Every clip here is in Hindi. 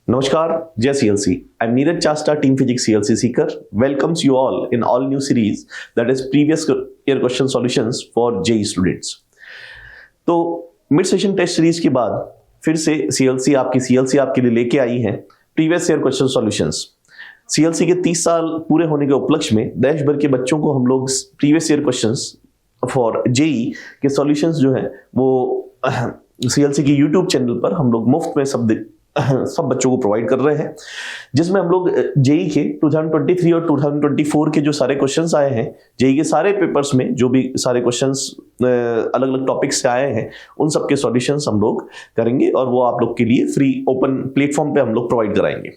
Namaskar, Jai CLC. I'm Neeraj Chasta, Team Physics CLC Seeker. Welcomes you all in all new series that is previous year question solutions for JEE students. तो मिड सेशन टेस्ट सीरीज के बाद फिर से CLC आपके लिए लेके आई है previous year question solutions. CLC के 30 साल पूरे होने के उपलक्ष्य में देश भर के बच्चों को हम लोग previous year questions for JEE के सॉल्यूशंस जो है वो CLC के यूट्यूब चैनल पर हम लोग मुफ्त में सब बच्चों को प्रोवाइड कर रहे हैं, जिसमें हम लोग JEE के 2023 और 2024 के जो सारे क्वेश्चंस आए हैं, JEE के सारे पेपर्स में जो भी सारे क्वेश्चंस अलग अलग टॉपिक्स से आए हैं, उन सब के सॉल्यूशंस हम लोग करेंगे और वो आप लोग के लिए फ्री ओपन प्लेटफॉर्म पे हम लोग प्रोवाइड कराएंगे।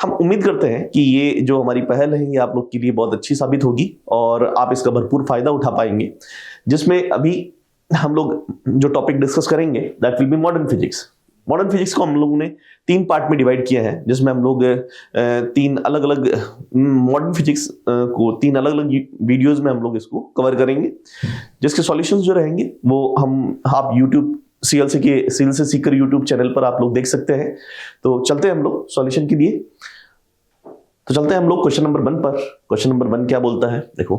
हम उम्मीद करते हैं कि ये जो हमारी पहल है ये आप लोग के लिए बहुत अच्छी साबित होगी और आप इसका भरपूर फायदा उठा पाएंगे, जिसमें अभी हम लोग जो टॉपिक डिस्कस करेंगे that will B modern physics. Modern physics को हम लोगों ने 3 पार्ट में डिवाइड किया है, जिसमें हम लोग 3 अलग अलग मॉडर्न फिजिक्स को 3 अलग अलग वीडियोस में हम लोग इसको कवर करेंगे, जिसके सॉल्यूशंस जो रहेंगे वो आप YouTube CLC Sikar YouTube channel पर आप लोग देख सकते हैं। तो चलते हैं हम लोग सॉल्यूशन के लिए। तो चलते हैं हम लोग क्वेश्चन नंबर 1 पर। क्वेश्चन नंबर 1 क्या बोलता है, देखो,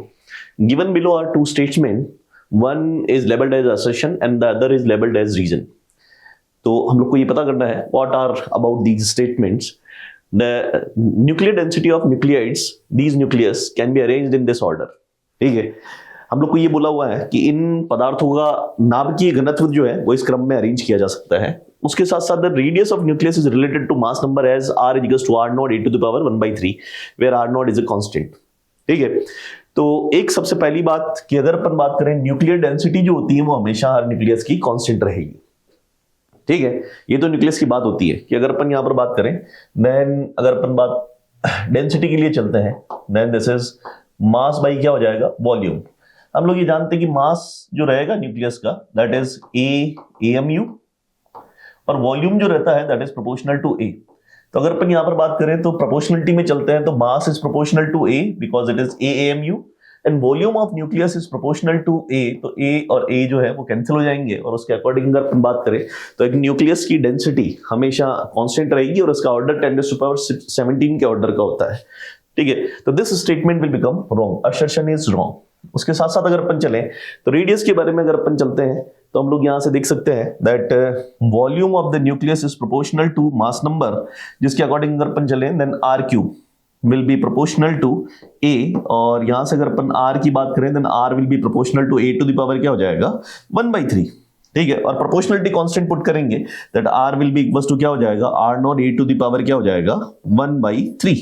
given below are 2 statement, one is labelled as assertion and the other is labelled as reason. तो हम लोग को ये पता करना है what are about these statements. The nuclear density of nuclides, these nucleus can be arranged in this order. ठीक है, हम लोग को ये बोला हुआ है कि इन पदार्थों का नाभिकीय घनत्व जो है वो इस क्रम में अरेंज किया जा सकता है। उसके साथ साथ the radius of nucleus is related to mass number as r equals to r not e to the power 1/3 where r not is a constant. ठीक है, तो एक सबसे पहली बात कि अगर अपन बात करें न्यूक्लियर डेंसिटी जो होती है वो हमेशा हर न्यूक्लियस की कांस्टेंट रहेगी। ठीक है, ये तो न्यूक्लियस की बात होती है कि अगर अपन यहां पर बात करें, देन अगर अपन बात डेंसिटी के लिए चलते हैं, then this is mass by क्या हो जाएगा, वॉल्यूम। हम लोग ये जानते हैं कि मास जो रहेगा न्यूक्लियस का दैट इज AMU और वॉल्यूम जो रहता है that is proportional to A। तो अगर अपन यहां पर बात करें तो प्रोपोर्शनलिटी में चलते हैं तो mass is proportional to A because it is AMU and volume of nucleus is proportional to A। तो A और A जो है वो कैंसिल हो जाएंगे और उसके अकॉर्डिंग अगर अपन बात करें तो एक न्यूक्लियस की डेंसिटी हमेशा कांस्टेंट रहेगी और उसका ऑर्डर 10⁻17 के ऑर्डर का होता है। ठीक है, तो this statement will become wrong, assertion is wrong. उसके साथ साथ अगर अपन चलें तो रेडियस के बारे में अगर अपन चलते हैं तो हम लोग यहां से देख सकते हैं that volume of the nucleus is proportional to mass number, जिसके अकॉर्डिंग अगर अपन चलें then r³ will be proportional to A और यहां से अगर अपन R की बात करें then R will be proportional to A to the power क्या हो जाएगा 1/3। ठीक है, और प्रोपोर्शनलिटी कांस्टेंट पुट करेंगे that R will be equals to क्या हो जाएगा R not A to the power क्या हो जाएगा 1/3।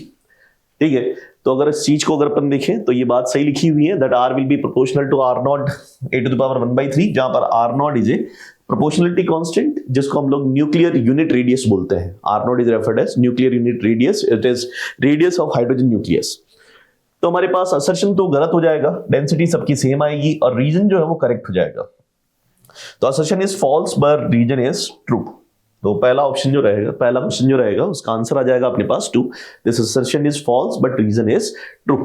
ठीक है, तो अगर इस चीज को अगर अपन देखें तो ये बात सही लिखी हुई है that R will be proportional to R not A to the power 1/3, जहां पर R not is a proportionality constant जिसको हम लोग न्यूक्लियर यूनिट रेडियस बोलते हैं। R not is referred as nuclear unit radius, it is radius of hydrogen nucleus. तो हमारे पास असर्शन तो गलत हो जाएगा, डेंसिटी सबकी सेम आएगी और रीजन जो है वो करेक्ट हो जाएगा। तो assertion is false but reason is true. तो पहला ऑप्शन जो रहेगा, पहला क्वेश्चन जो रहेगा उसका आंसर आ जाएगा अपने पास 2। This assertion is false but reason is true.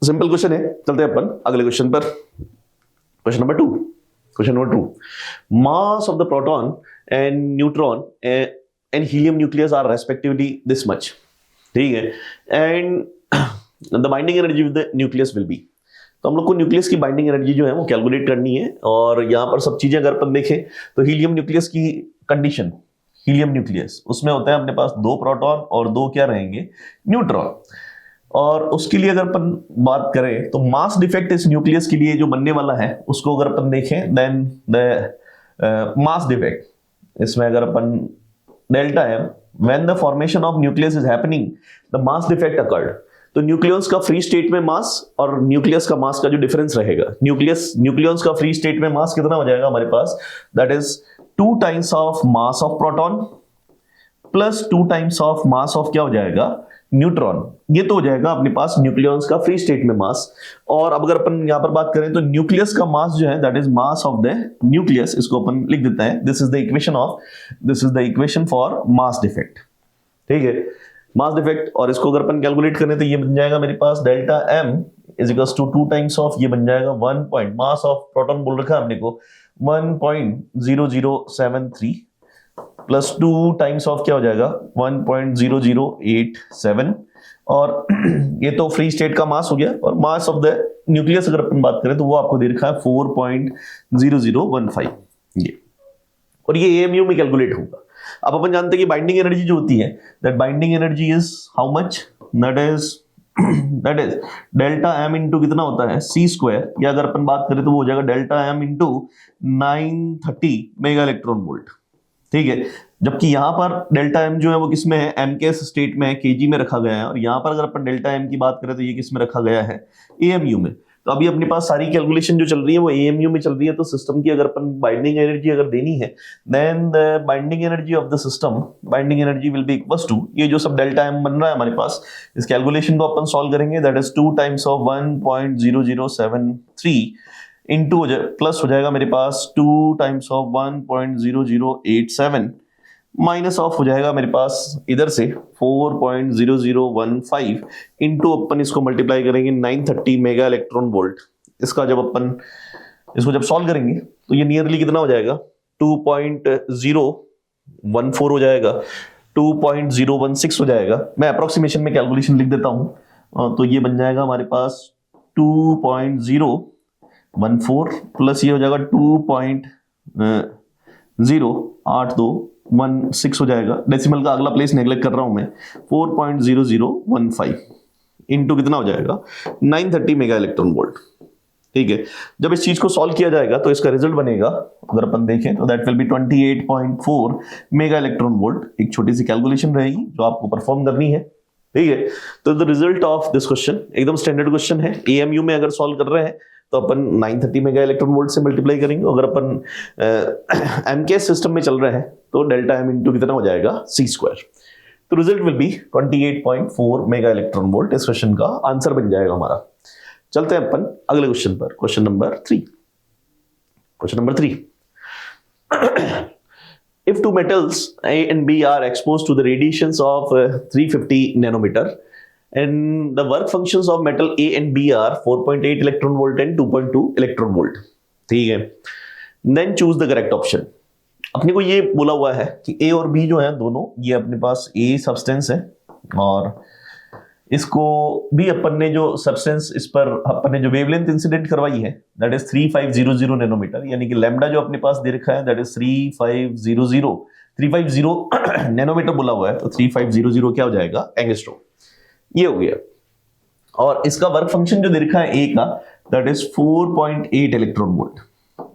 Simple question है, चलते हैं अपन अगले क्वेश्चन पर। Question number 2, question number 2, mass of the proton and neutron and helium nucleus are respectively this much. ठीक है, and the binding energy of the nucleus will be। तो हम लोग को न्यूक्लियस की बाइंडिंग एनर्जी जो है वो कैलकुलेट करनी है और यहाँ पर सब चीजें अगर अपन देखें तो हीलियम न्यूक्लियस की कंडीशन, हीलियम न्यूक्लियस उसमें होता है अपने पास 2 प्रोटॉन और 2 क्या रहेंगे, न्यूट्रॉन। और उसके लिए अगर अपन बात करें तो मास डिफेक्ट इस न्यूक्लियस के लिए जो बनने वाला है उसको अगर अपन देखें देन द मास डिफेक्ट, इसमें अगर अपन delta m when the formation of nucleus is happening the mass defect occurred. तो न्यूक्लियस का फ्री स्टेट में मास और न्यूक्लियस का मास का जो डिफरेंस रहेगा, न्यूक्लियस का फ्री स्टेट में मास कितना हो जाएगा हमारे पास, that is 2 times of mass of proton plus 2 times of mass of क्या हो जाएगा, न्यूट्रॉन। ये तो हो जाएगा अपने पास न्यूक्लियस का फ्री स्टेट में मास। और अब अगर अपन यहां पर बात करें तो न्यूक्लियस का मास जो है that is mass of the nucleus, इसको अपन लिख देते हैं this is the equation for mass defect. ठीक है, मास डिफेक्ट, और इसको अगर अपन कैलकुलेट करें तो ये बन जाएगा मेरे पास delta m is equals to 2 times of, ये बन जाएगा 1 पॉइंट मास ऑफ प्रोटॉन बोल रखा है हमने को 1.0073 प्लस 2 टाइम्स ऑफ क्या हो जाएगा 1.0087, और ये तो फ्री स्टेट का मास हो गया, और मास ऑफ द न्यूक्लियस अगर अपन बात करें तो वो आपको दे रखा है 4.0015 ये, और ये एएमयू में कैलकुलेट होगा। अब अपन जानते हैं कि बाइंडिंग एनर्जी जो होती है, that binding energy is how much, that is delta M into कितना होता है सी स्क्वायर, या अगर अपन बात करें तो वो हो जाएगा delta M into 930 mega electron volt, ठीक है। जबकि यहां पर डेल्टा एम जो है वो किस में है, एम के स्टेट में है, केजी में रखा गया है, और यहां पर अगर अपन डेल्टा एम की बात करें तो ये किस में रखा गया है, एएमयू में। तो अभी अपने पास सारी कैलकुलेशन जो चल रही है वो एएमयू में चल रही है, तो सिस्टम की अगर अपन बाइंडिंग एनर्जी अगर देनी है, then the binding energy of the system, binding energy will be equals to, ये जो सब डेल्टा एम बन रहा है हमारे पास, इस कैलकुलेशन को अपन सॉल्व करेंगे, that is 2 times of 1.0073 into plus हो जाएगा मेरे पास 2 टाइम्स ऑफ 1.0087 माइनस ऑफ हो जाएगा मेरे पास इधर से 4.0015 इंटू अपन इसको मल्टीप्लाई करेंगे 930 मेगा इलेक्ट्रॉन वोल्ट। इसका जब अपन इसको जब सॉल्व करेंगे तो ये नियरली कितना हो जाएगा 2.014 हो जाएगा, 2.016 हो जाएगा। मैं अप्रोक्सीमेशन में कैलकुलेशन लिख देता हूं, तो ये बन जाएगा हमारे पास 2.014 प्लस ये हो जाएगा 2.08216 हो जाएगा। डेसिमल का अगला प्लेस नेग्लेक्ट कर रहा हूं मैं, 4.0015 इंटू कितना हो जाएगा 930 मेगा इलेक्ट्रॉन वोल्ट, ठीक है। जब इस चीज को सॉल्व किया जाएगा तो इसका रिजल्ट बनेगा, अगर अपन देखें तो that will B 28.4 mega electron volt. एक छोटी सी कैलकुलेशन रहेगी जो आपको परफॉर्म करनी है, ठीक है। तो the result of this question एकदम स्टैंडर्ड क्वेश्चन है, एएमयू में अगर सॉल्व कर रहे हैं तो अपन 930 मेगा इलेक्ट्रॉन वोल्ट से मल्टीप्लाई करेंगे, अगर अपन एमकेएस सिस्टम में चल रहे हैं तो डेल्टा एम इंटू कितना हो जाएगा सी स्क्वायर। तो result will be 28.4 mega electron volt. इस क्वेश्चन का आंसर बन जाएगा हमारा। चलते हैं अपन अगले क्वेश्चन पर, question number 3। Question number 3, if two metals A and B are exposed to the radiations of 350 nanometer and the work functions of metal A and B are 4.8 electron volt and 2.2 electron volt, ठीक है, then choose the correct option। अपने को ये बोला हुआ है कि A और B जो है दोनों, ये अपने पास A सब्सटेंस है, और इसको भी अपन ने जो सब्सटेंस इस पर अपन ने जो वेवलेंथ इंसिडेंट करवाई है दैट इज 3500 नैनोमीटर, यानी कि लैम्डा जो अपने पास दे रखा है दैट इज 350 नैनोमीटर बोला हुआ है, तो 3500 क्या हो जाएगा एंगस्ट्रॉम, ये हो गया। और इसका वर्क फंक्शन जो दे रखा है ए का that is 4.8 electron volt.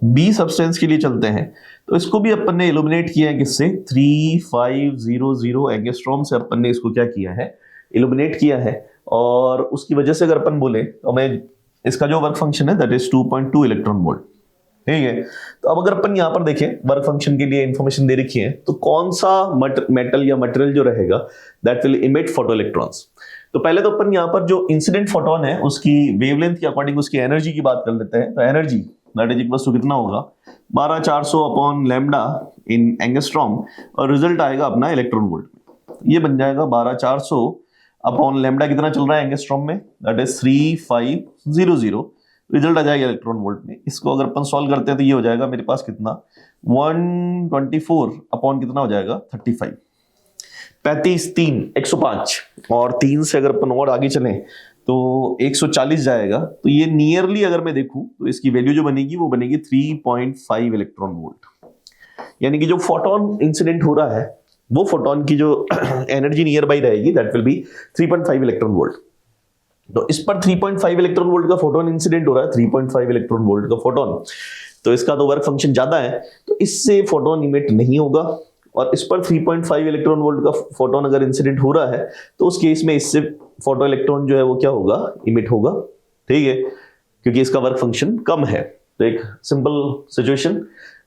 B substance के लिए चलते हैं, तो इसको भी अपन ने इल्यूमिनेट किया है किससे, 3500 एंगस्ट्रॉम से अपन ने इसको क्या किया है, इल्यूमिनेट किया है। और उसकी वजह से अगर अपन बोले तो हमें इसका जो वर्क फंक्शन है दैट इज 2.2 इलेक्ट्रॉन वोल्ट, ठीक है। तो अब अगर अपन यहां पर देखें वर्क फंक्शन के लिए इंफॉर्मेशन दे रखी है, तो कौन सा मेटल या मटेरियल जो रहेगा that will emit photo electrons. तो पहले तो अपन यहाँ पर जो इंसिडेंट फोटोन है उसकी वेवलेंथ के अकॉर्डिंग उसकी एनर्जी की बात कर लेते हैं। तो energy that is equal to कितना होगा 12400 अपॉन लैम्डा इन एंगस्ट्रॉम, और रिजल्ट आएगा अपना इलेक्ट्रॉन वोल्ट में। ये बन जाएगा 12400 अपॉन लैम्डा कितना चल रहा है एंगस्ट्रॉम में दैट इज 3500, रिजल्ट आ जाएगा इलेक्ट्रॉन वोल्ट में। इसको अगर अपन सॉल्व करते हैं तो ये हो जाएगा मेरे पास कितना 124 अपॉन कितना हो जाएगा 35, 35 3 105, और 3 से अगर अपन और आगे चलें तो 140 जाएगा। तो ये नियरली अगर मैं देखूं तो इसकी वैल्यू जो बनेगी वो बनेगी 3.5 इलेक्ट्रॉन वोल्ट, यानी कि जो फोटोन इंसिडेंट हो रहा है वो फोटोन की जो एनर्जी नियर बाई रहेगी that will B 3.5 electron volt. तो इस पर 3.5 इलेक्ट्रॉन वोल्ट का फोटोन इंसिडेंट हो रहा है, 3.5 इलेक्ट्रॉन वोल्ट का फोटोन, तो इसका तो वर्क फंक्शन ज्यादा है, तो इससे फोटोन इमिट नहीं होगा। और इस पर 3.5 इलेक्ट्रॉन वोल्ट का फोटोन अगर इंसिडेंट हो रहा है तो उस केस में इससे फोटो इलेक्ट्रॉन जो है वो क्या होगा, इमिट होगा, ठीक है, क्योंकि इसका वर्क फंक्शन कम है। तो एक simple situation,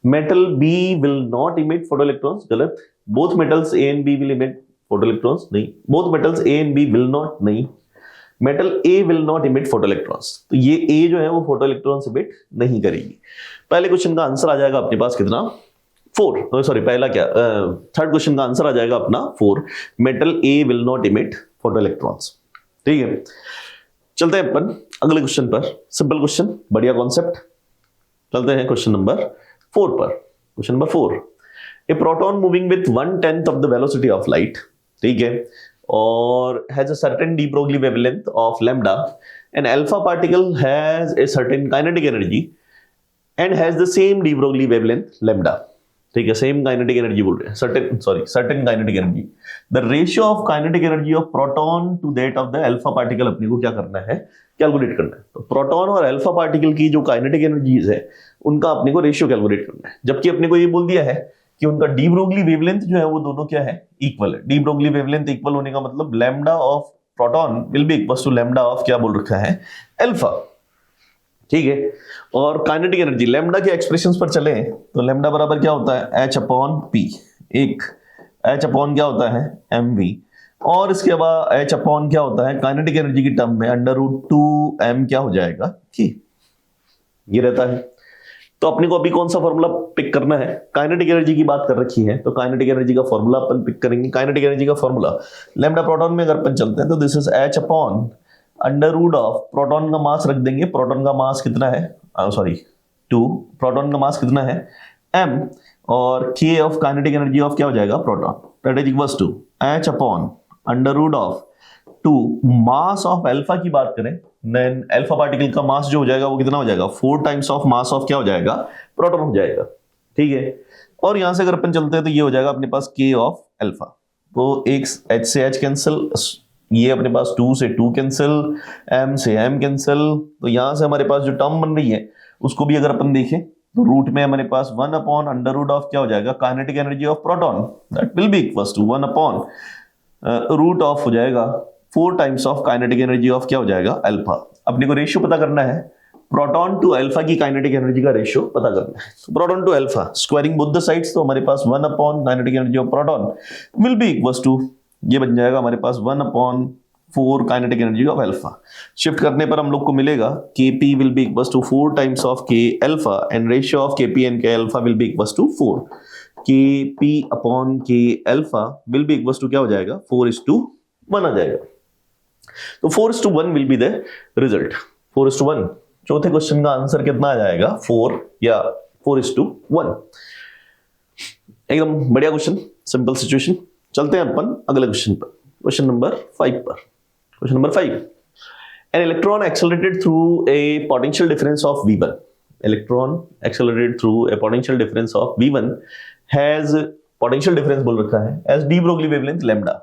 metal B will not emit photo electrons, गलत। Both metals A and B will emit photo electrons, नहीं। Both metals A and B will not, नहीं। Metal A will not emit photo electrons, तो ये ए जो है वो फोटो इलेक्ट्रॉन्स इमिट नहीं करेगी। पहले क्वेश्चन का आंसर आ जाएगा अपने पास कितना 4, सॉरी पहला क्या, थर्ड क्वेश्चन का आंसर आ जाएगा अपना 4, metal A will not emit photo electrons, ठीक है। चलते हैं अपन अगले क्वेश्चन पर, सिंपल क्वेश्चन, बढ़िया कॉन्सेप्ट। चलते हैं क्वेश्चन नंबर 4 पर। Question number 4, a proton moving with 1/10 of the velocity of light, ठीक है, और has a certain de Broglie wavelength of lambda, and alpha particle has a certain kinetic energy and has the same de Broglie wavelength lambda, ठीक है, सेम काइनेटिक एनर्जी बोल रहे हैं, certain kinetic energy. The ratio of kinetic energy of proton to that of the alpha particle अपने को क्या करना है, कैलकुलेट करना है। तो प्रोटॉन और अल्फा पार्टिकल की जो काइनेटिक एनर्जीज है उनका अपने को रेशियो कैलकुलेट करना है, जबकि अपने को ये बोल दिया है कि उनका डी ब्रोगली वेवलेंथ जो है वो दोनों क्या है, इक्वल है। डी ब्रोगली वेवलेंथ इक्वल होने का मतलब lambda of proton will be equal to lambda of क्या बोल रखा है, अल्फा, ठीक है। और काइनेटिक एनर्जी लैम्डा के एक्सप्रेशंस पर चले तो लैम्डा बराबर क्या होता है, h अपॉन पी, एक h अपॉन क्या होता है, mv, और इसके बाद h अपॉन क्या होता है काइनेटिक एनर्जी की टर्म में √2m क्या हो जाएगा कि ये रहता है। तो अपने को अभी कौन सा फॉर्मूला पिक करना है, काइनेटिक एनर्जी की बात कर रखी है तो काइनेटिक एनर्जी का फॉर्मूला अपन पिक करेंगे। काइनेटिक एनर्जी का फॉर्मूला लैम्डा प्रोटॉन में अगर अपन चलते हैं तो this is h upon under of proton का मास रख देंगे, प्रोटॉन का मास कितना है, 2, प्रोटॉन का मास कितना है m, और k of kinetic energy of क्या हो जाएगा proton, that is equals to h upon under of 2 mass of alpha की बात करें देन अल्फा पार्टिकल का मास जो हो जाएगा वो कितना हो जाएगा, 4 टाइम्स ऑफ मास ऑफ क्या हो जाएगा, प्रोटॉन हो जाएगा, ठीक है। और यहां से अगर अपन चलते हैं तो ये हो जाएगा अपने पास k ऑफ अल्फा, तो एक h से h कैंसिल, ये अपने पास 2 से 2 कैंसिल, m से m कैंसिल, तो यहां से हमारे पास जो टर्म बन रही है उसको भी अगर अपन देखें तो रूट में हमारे पास 1 अपॉन अंडर रूट ऑफ क्या हो जाएगा, kinetic energy of proton, that will be equals to 1 upon root of हो जाएगा 4 times of kinetic energy of क्या हो जाएगा अल्फा। अपने को रेशियो पता करना है, प्रोटॉन टू अल्फा की काइनेटिक एनर्जी का रेशियो पता करना है। तो proton to alpha squaring both the sides, तो हमारे पास 1 upon kinetic energy of proton will be equals to, ये बन जाएगा हमारे पास 1 upon 4 kinetic energy of alpha. Shift करने पर हम लोग को मिलेगा Kp will be equals to 4 times of K alpha and ratio of Kp and K alpha will be equals to 4। Kp upon K alpha will be equals to क्या हो जाएगा, 4:1 आ जाएगा। तो 4:1 विल बी द रिजल्ट, 4:1। चौथे क्वेश्चन का आंसर कितना आ जाएगा, 4 या 4:1। एकदम बढ़िया क्वेश्चन, सिंपल सिचुएशन। चलते हैं अपन अगले क्वेश्चन पर, क्वेश्चन नंबर 5 पर। Question number 5, an electron accelerated through a potential difference of v1, electron accelerated through a potential difference of v1 has potential difference बोल रखा है as de Broglie wavelength lambda.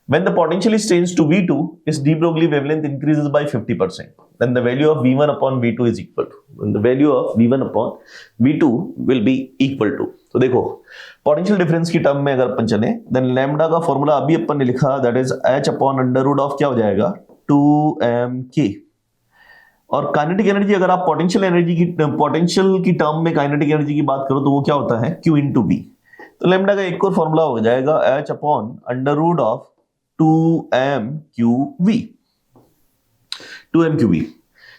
When the potential is changed to v2, its de Broglie wavelength increases by 50%. Then the value of v1 upon v2 is equal to, when the value of v1 upon v2 will be equal to, तो देखो पोटेंशियल डिफरेंस की टर्म में अगर अपन चले देन लैम्डा का फॉर्मूला अभी अपन ने लिखा, that is h upon under root of क्या हो जाएगा, 2mk। और काइनेटिक एनर्जी अगर आप पोटेंशियल की टर्म में काइनेटिक एनर्जी की बात करो तो वो क्या होता है, q इंटू बी। तो लैम्डा का एक और फॉर्मूला हो जाएगा h upon under root of 2mqv, 2mqv।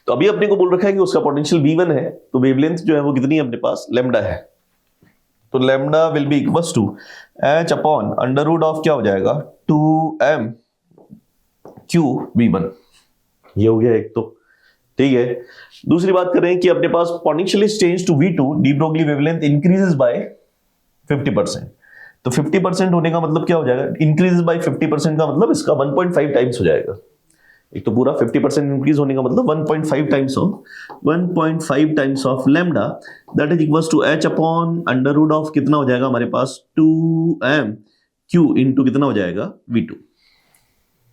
तो अभी अपने को बोल रखा है कि उसका पोटेंशियल v1 है, तो वेवलेंथ जो है वो कितनी है अपने पास, लैम्डा है। तो lambda will be equals to h upon under root of क्या हो जाएगा, 2mqv1। ये हो गया एक तो, ठीक है। दूसरी बात करें कि अपने पास potential is change to v2, de Broglie wavelength increases by 50%। तो 50% होने का मतलब क्या हो जाएगा, इंक्रीजेस बाय 50% का मतलब इसका 1.5 टाइम्स हो जाएगा। एक तो पूरा 50% इंक्रीज होने का मतलब 1.5 times of lambda, that is equals to h upon under root of कितना हो जाएगा हमारे पास, 2mq इंटू कितना हो जाएगा, v2।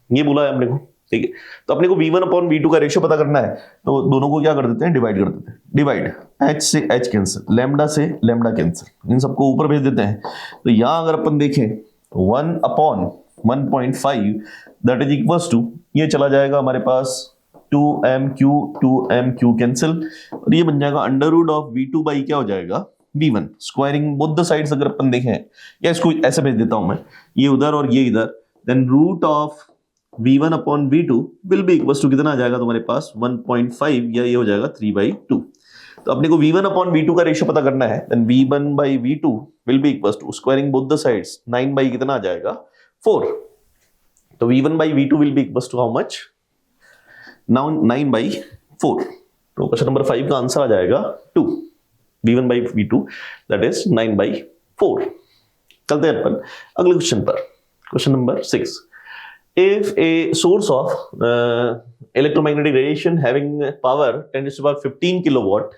ये बोला है हमने को, ठीक है। तो अपने को v1 अपॉन v2 का रेशियो पता करना है, तो दोनों को क्या कर देते हैं, डिवाइड कर देते हैं। डिवाइड, h से h कैंसिल, लैम्डा से लैम्डा कैंसिल, इन सबको ऊपर भेज देते हैं। तो यहां अगर अपन देखें 1 upon 1.5 that is equals to, ये चला जाएगा हमारे पास 2mq कैंसिल, और ये बन जाएगा under root of v2 by क्या हो जाएगा, v1। Squaring both the sides अगर अपन देखें, या इसको ऐसे भेज देता हूं मैं, ये उधर और ये इधर, then root of v1 upon v2 will be equals to कितना आ जाएगा तुम्हारे पास, 1.5, या ये हो जाएगा 3/2। तो अपने को v1 अपॉन v2 का रेशियो पता करना है, then v1 by v2 will be equals to squaring both the sides 9 by कितना आ जाएगा, 4। तो v1 by v2 will be equals to how much, now 9/4। तो क्वेश्चन नंबर 5 का आंसर आ जाएगा 2, v1 by v2 that is 9/4। चलते हैं अपन अगले क्वेश्चन पर, question number 6। If a source of electromagnetic radiation having power 10 to the power 15 kilowatt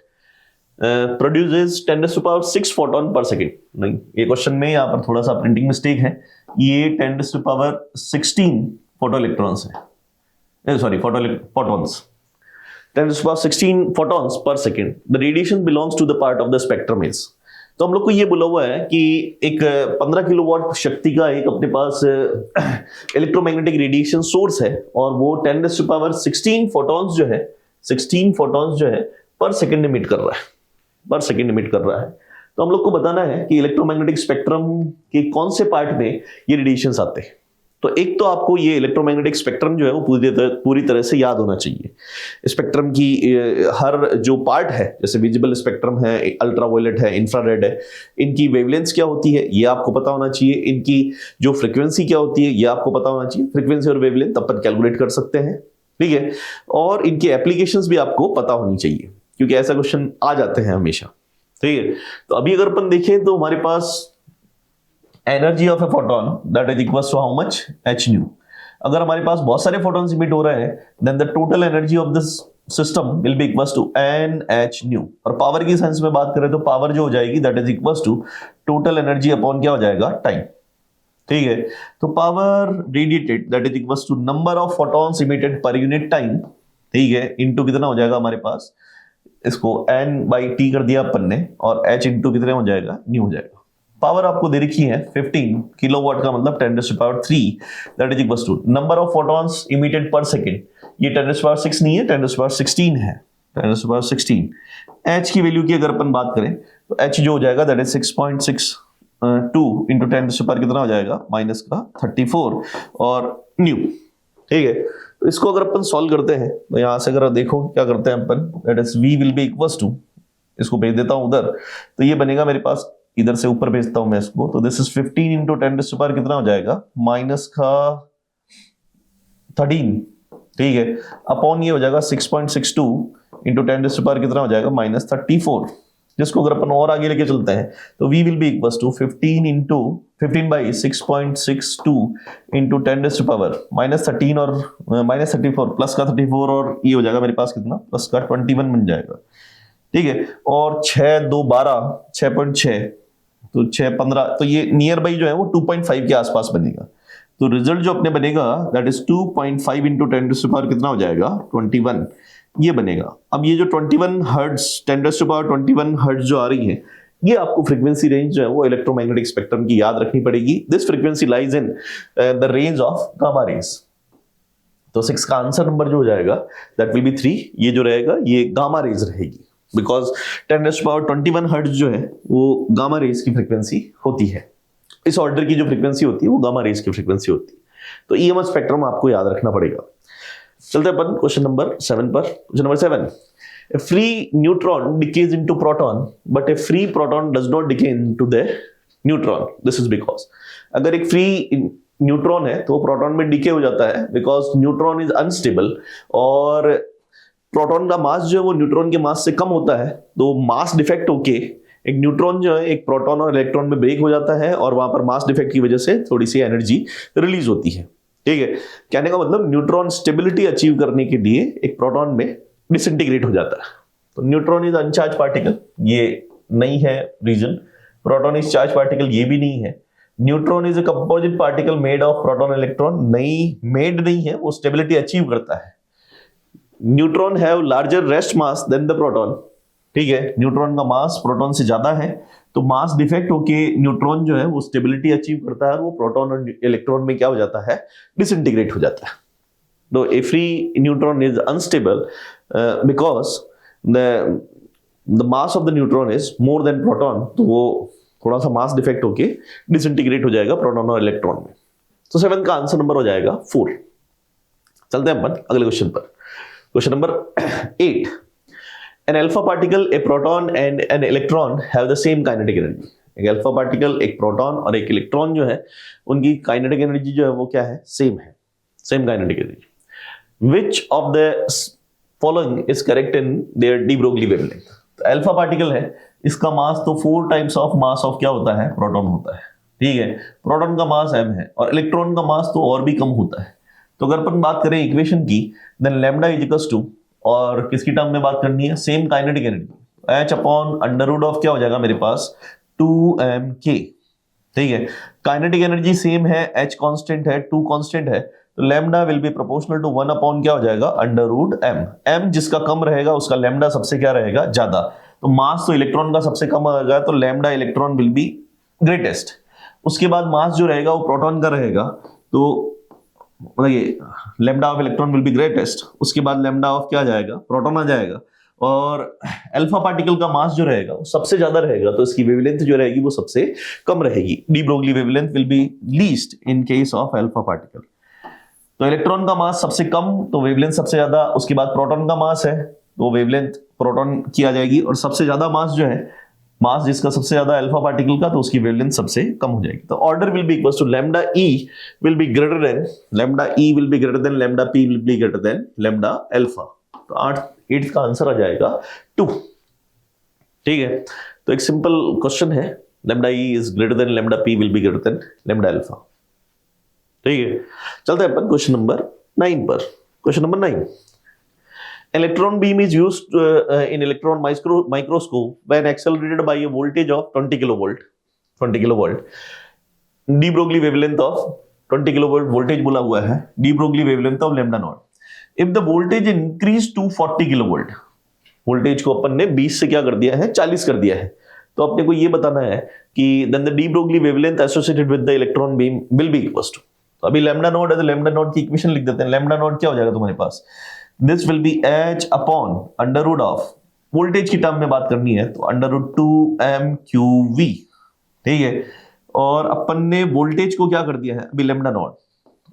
produces 10 to the power 6 photon per second, नहीं ये क्वेश्चन में यहाँ पर थोड़ा सा प्रिंटिंग मिस्टेक है, ये 10 to the power 16 photo electrons है, sorry photons, 10 to the power 16 photons per second. The radiation belongs to the part of the spectrum is. तो हम लोग को ये बोला हुआ है कि एक 15 किलोवाट शक्ति का एक अपने पास इलेक्ट्रोमैग्नेटिक रेडिएशन सोर्स है और वो 10 टू द पावर 16 फोटॉन्स जो है पर सेकंड इमिट कर रहा है, तो हम लोग को बताना है कि इलेक्ट्रोमैग्नेटिक स्पेक्ट्रम के कौन से पार्ट में ये रेडिएशंस आते हैं। तो एक तो आपको ये इलेक्ट्रोमैग्नेटिक स्पेक्ट्रम जो है वो पूरी तरह से याद होना चाहिए। स्पेक्ट्रम की हर जो पार्ट है, जैसे विजिबल स्पेक्ट्रम है, अल्ट्रावायलेट है, इंफ्रारेड है, इनकी वेवलेंथ क्या होती है ये आपको पता होना चाहिए। इनकी जो फ्रीक्वेंसी क्या होती है ये आपको पता होना चाहिए। फ्रीक्वेंसी और वेवलेंथ अपन कैलकुलेट कर सकते हैं, ठीक है। और इनकी एप्लीकेशंस भी आपको पता होनी चाहिए, क्योंकि ऐसा क्वेश्चन आ जाते हैं हमेशा, ठीक है। तो अभी अगर अपन देखें तो हमारे पास energy of a photon that is equal to how much, h nu. अगर हमारे पास बहुत सारे फोटॉन्स इमिट हो रहे हैं then the total energy of this system will be equal to NH nu. और पावर की सेंस में बात करें तो पावर जो हो जाएगी that is equal to total energy upon क्या हो जाएगा, टाइम, ठीक है। तो power radiated that is equal to number of photons emitted per unit time, ठीक है, इनटू कितना हो जाएगा हमारे पास, इसको N/T कर दिया अपन ने, और H इंटू कितने हो जाएगा, न्यू हो जाएगा। पावर आपको दे रखी है 15 किलोवाट का मतलब 10 to the power 3 that is equal to number of photons emitted per second, ये 10 टू द पावर 6 नहीं है, 10 टू द पावर 16 है, 10 टू द पावर 16। H की वैल्यू की अगर अपन बात करें तो H जो हो जाएगा that is 6.62 into 10 to the power कितना हो जाएगा, माइनस का 34 और न्यू, ठीक है। तो इसको अगर अपन सॉल्व करते हैं तो यहां से अगर देखो क्या करते हैं अपन, that is V will be equal to, इसको भेज देता हूं उधर, तो ये बनेगा मेरे पास, इधर से ऊपर भेजता हूं मैं इसको, तो this is 15 into 10 to the power कितना हो जाएगा, माइनस का 13, ठीक है, अपॉन ये हो जाएगा 6.62 इंटू 10 टू द पावर कितना हो जाएगा, माइनस 34। जिसको अगर अपन और आगे लेके चलते हैं तो v will be equal to 15 by 6.62 into 10 to the power minus 13 और माइनस 34 प्लस का 34, और ये हो जाएगा मेरे पास कितना, प्लस का 21 बन जाएगा, ठीक है। और 6 2 12 6.6 तो 6 15, तो ये नियर बाई जो है वो 2.5 के आसपास बनेगा। तो रिजल्ट जो अपने बनेगा that is 2.5 into 10 to the power कितना हो जाएगा, 21, ये बनेगा। अब ये जो 21 hertz 10 to the power 21 hertz जो आ रही है, ये आपको फ्रीक्वेंसी रेंज जो है वो इलेक्ट्रोमैग्नेटिक स्पेक्ट्रम की याद रखनी पड़ेगी। This frequency lies in the range of gamma rays. तो 6 का आंसर नंबर जो हो जाएगा दैट विल बी 3, ये जो रहेगा ये गामा रेज रहेगी, because 10 to the power 21 hertz जो है वो गामा रेज की फ्रीक्वेंसी होती है। इस ऑर्डर की जो फ्रीक्वेंसी होती है वो गामा रेज की फ्रीक्वेंसी होती है। तो ईएमएफ स्पेक्ट्रम आपको याद रखना पड़ेगा। चलते अपन क्वेश्चन नंबर 7 पर। Question number 7, a free neutron decays into proton but a free proton does not decay into the neutron. This is because अगर एक फ्री न्यूट्रॉन है तो प्रोटॉन में डिके हो जाता है, बिकॉज न्यूट्रॉन इज अनस्टेबल और प्रोटॉन का मास जो है वो न्यूट्रॉन के मास से कम होता है। तो मास डिफेक्ट होके एक न्यूट्रॉन जो है एक प्रोटॉन और इलेक्ट्रॉन में ब्रेक हो जाता है और वहां पर मास डिफेक्ट की वजह से थोड़ी सी एनर्जी रिलीज होती है, ठीक है। कहने का मतलब न्यूट्रॉन स्टेबिलिटी अचीव करने के लिए एक प्रोटॉन में डिसइंटीग्रेट हो जाता है। तो न्यूट्रॉन इज अनचार्ज पार्टिकल, ये नहीं है reason. Proton is charge particle, ये भी नहीं है। Neutron is a composite particle made of proton electron, made नहीं है, वो स्टेबिलिटी अचीव करता है। Neutron have larger rest mass than the proton, ठीक है। न्यूट्रॉन का मास प्रोटॉन से ज्यादा है, तो मास डिफेक्ट होके न्यूट्रॉन जो है वो स्टेबिलिटी अचीव करता है, वो प्रोटॉन और इलेक्ट्रॉन में क्या हो जाता है, डिसइंटीग्रेट हो जाता है। तो a free neutron is unstable because the mass of the neutron is more than proton, तो वो थोड़ा सा मास डिफेक्ट होके डिसइंटीग्रेट हो जाएगा प्रोटॉन और इलेक्ट्रॉन में। तो 7 का आंसर नंबर हो जाएगा 4। चलते हैं अपन अगले क्वेश्चन पर। Question number 8, an alpha particle, a proton and an electron have the same kinetic energy. एक अल्फा पार्टिकल, एक प्रोटॉन और एक इलेक्ट्रॉन जो है उनकी काइनेटिक एनर्जी जो है वो क्या है, सेम है, same kinetic energy. Which of the following is correct in their de Broglie wavelength? तो अल्फा पार्टिकल है, इसका मास तो 4 टाइम्स ऑफ मास ऑफ क्या होता है, प्रोटॉन होता है। ठीक है, प्रोटॉन का मास m है और इलेक्ट्रॉन का मास तो और भी कम होता है। तो अगर अपन बात करें इक्वेशन की, then lambda is equals to, और किसकी टर्म में बात करनी है, same kinetic energy, h upon under root of क्या हो जाएगा मेरे पास 2mk। ठीक है, काइनेटिक एनर्जी सेम है, h कांस्टेंट है, 2 कांस्टेंट है, तो lambda will be proportional to 1 upon क्या हो जाएगा अंडर रूट m। m जिसका कम रहेगा उसका लैम्डा सबसे क्या रहेगा ज्यादा। तो मास तो इलेक्ट्रॉन का सबसे कम आएगा, तो lambda electron will be greatest. उसके बाद मास जो रहेगा वो प्रोटॉन का रहेगा, तो ये lambda of electron will be greatest. उसके बाद लैम्डा ऑफ क्या आ जाएगा, प्रोटॉन आ जाएगा, और अल्फा पार्टिकल का मास जो रहेगा वो सबसे ज्यादा रहेगा, तो इसकी वेवलेंथ जो रहेगी वो सबसे कम रहेगी। D Broglie wavelength will be least in case of alpha particle. तो इलेक्ट्रॉन का मास सबसे कम तो वेवलेंथ सबसे ज्यादा, उसके बाद प्रोटॉन का मास है तो वेवलेंथ प्रोटॉन की आ जाएगी, और सबसे ज्यादा मास जो है, मास जिसका सबसे ज्यादा अल्फा पार्टिकल का, तो उसकी वेवलेंथ सबसे कम हो जाएगी। तो order will be equal to lambda E will be greater than lambda E will be greater than lambda P will be greater than lambda alpha. तो 8th का आंसर आ जाएगा 2। ठीक है, तो एक सिंपल क्वेश्चन है, lambda E is greater than lambda P will be greater than lambda alpha. ठीक है, चलते हैं अपन क्वेश्चन नंबर 9 पर। Question number 9, electron beam is used in electron microscope when accelerated by a voltage of 20 kilovolt 20 kilovolt de Broglie wavelength of 20 kilovolt voltage बोला हुआ है, de Broglie wavelength of lambda naught। if the voltage increased to 40 kilovolt, voltage को अपन ने 20 से क्या कर दिया है 40 कर दिया है, तो अपने को ये बताना है कि then the de Broglie wavelength associated with the electron beam will be equals to, तो अभी lambda naught है तो lambda naught की इक्वेशन लिख देते हैं। lambda naught क्या हो जाएगा तुम्हारे पास, this will be h upon under root of, voltage की टर्म में बात करनी है तो अंडर रूट 2mqv। ठीक है, और अपन ने वोल्टेज को क्या कर दिया है अभी लैम्डा नॉट,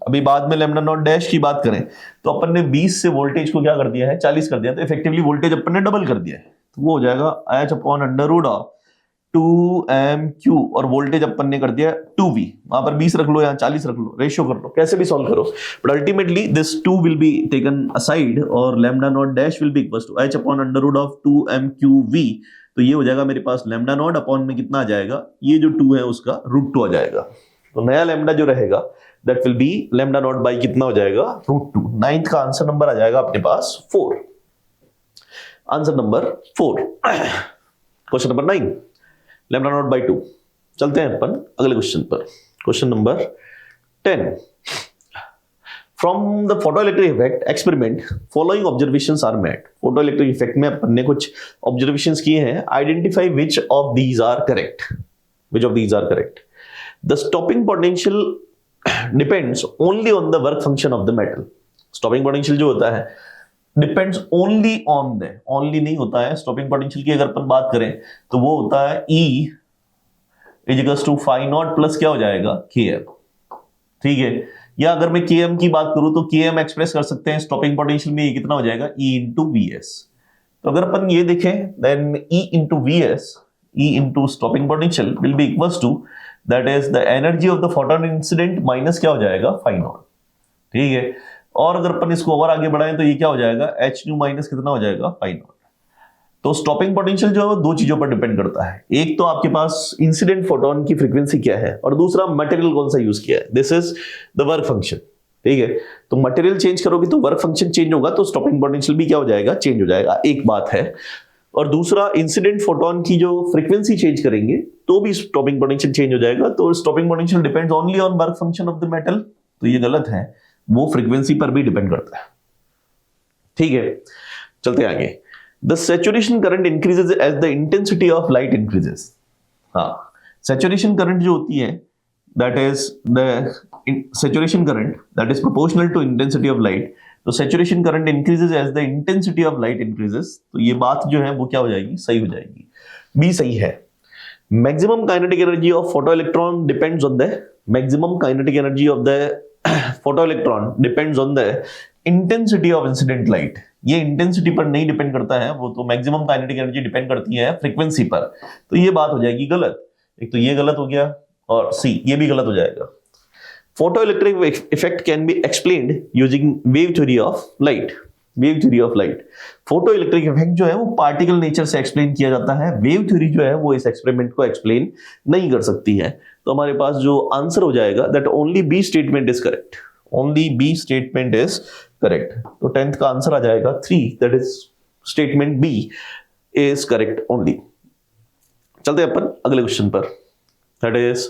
अभी बाद में लैम्डा नॉट डैश की बात करें तो अपन ने 20 से वोल्टेज को क्या कर दिया है 40 कर दिया, तो इफेक्टिवली वोल्टेज अपन ने डबल कर दिया है, तो वो हो जाएगा h upon under root of 2mq, और वोल्टेज अपन ने कर दिया 2v, वहां पर 20 रख लो या 40 रख लो, रेशियो कर लो, कैसे भी सॉल्व करो, but ultimately this 2 will be taken aside और lambda not dash will be equals to h upon under root of 2mqv। तो ये हो जाएगा मेरे पास लैम्डा नॉट अपॉन में कितना आ जाएगा, ये जो 2 है उसका रूट 2 आ जाएगा, तो नया लैम्डा जो रहेगा that will be lambda naught by कितना हो जाएगा रूट 2। 9th का आंसर नंबर आ जाएगा अपने पास 4, answer number 4। Question number 9, lambda naught by 2। चलते हैं अपन अगले क्वेश्चन पर, question number 10। From the photoelectric effect experiment following observations are made. Photoelectric effect में अपन ने कुछ ऑब्जर्वेशंस किए हैं, identify which of these are correct, which of these are correct. The stopping potential depends only on the work function of the metal. Stopping potential जो होता है depends only on the, only नहीं होता है, स्टॉपिंग पोटेंशियल की अगर अपन बात करें तो वो होता है E is equals to phi naught plus क्या हो जाएगा Km। ठीक है, या अगर मैं Km की बात करूं तो Km एक्सप्रेस कर सकते हैं स्टॉपिंग पोटेंशियल में, ये कितना हो जाएगा E इंटू Vs। तो अगर अपन ये देखें then E into Vs, E into stopping potential will be equals to that is the energy of the photon incident minus क्या हो जाएगा फाई नॉट। ठीक है, और अगर अपन इसको और आगे बढ़ाएं तो ये क्या हो जाएगा h न्यू माइनस कितना हो जाएगा फाई नॉट। तो स्टॉपिंग पोटेंशियल जो है दो चीजों पर डिपेंड करता है, एक तो आपके पास इंसिडेंट फोटोन की फ्रीक्वेंसी क्या है और दूसरा मटेरियल कौन सा यूज किया है, this is the work function. ठीक है, तो मटेरियल चेंज करोगे तो वर्क फंक्शन चेंज होगा, तो स्टॉपिंग पोटेंशियल भी क्या हो जाएगा चेंज हो जाएगा, एक बात है। और दूसरा इंसिडेंट फोटोन की जो फ्रीक्वेंसी चेंज करेंगे तो भी स्टॉपिंग पोटेंशियल चेंज हो जाएगा, तो stopping potential depends only on work function of the metal, तो ये गलत है, वो फ्रीक्वेंसी पर भी डिपेंड करता है। ठीक है, चलते आगे। The saturation current increases as the intensity of light increases. हाँ, सैचुरेशन करंट जो होती है that is the saturation current that is proportional to intensity of light. तो saturation current increases as the intensity of light increases, तो ये बात जो है वो क्या हो जाएगी सही हो जाएगी, बी सही है। Maximum kinetic energy of photo electron depends on the, maximum kinetic energy of the photoelectron depends on the intensity of incident light. ये इंटेंसिटी पर नहीं डिपेंड करता है, वो तो मैक्सिमम काइनेटिक एनर्जी डिपेंड करती है फ्रीक्वेंसी पर, तो ये बात हो जाएगी गलत। एक तो ये गलत हो गया और सी ये भी गलत हो जाएगा। Photoelectric effect can be explained using wave theory of light. Wave theory of light, photo electric effect जो है वो पार्टिकल नेचर से एक्सप्लेन किया जाता है, वेव थ्योरी जो है वो इस एक्सपेरिमेंट को एक्सप्लेन नहीं कर सकती है। तो हमारे पास जो आंसर हो जाएगा that only B statement is correct, only B statement is correct. तो 10th का आंसर आ जाएगा 3, that is statement B is correct only. चलते हैं अपन अगले क्वेश्चन पर, that is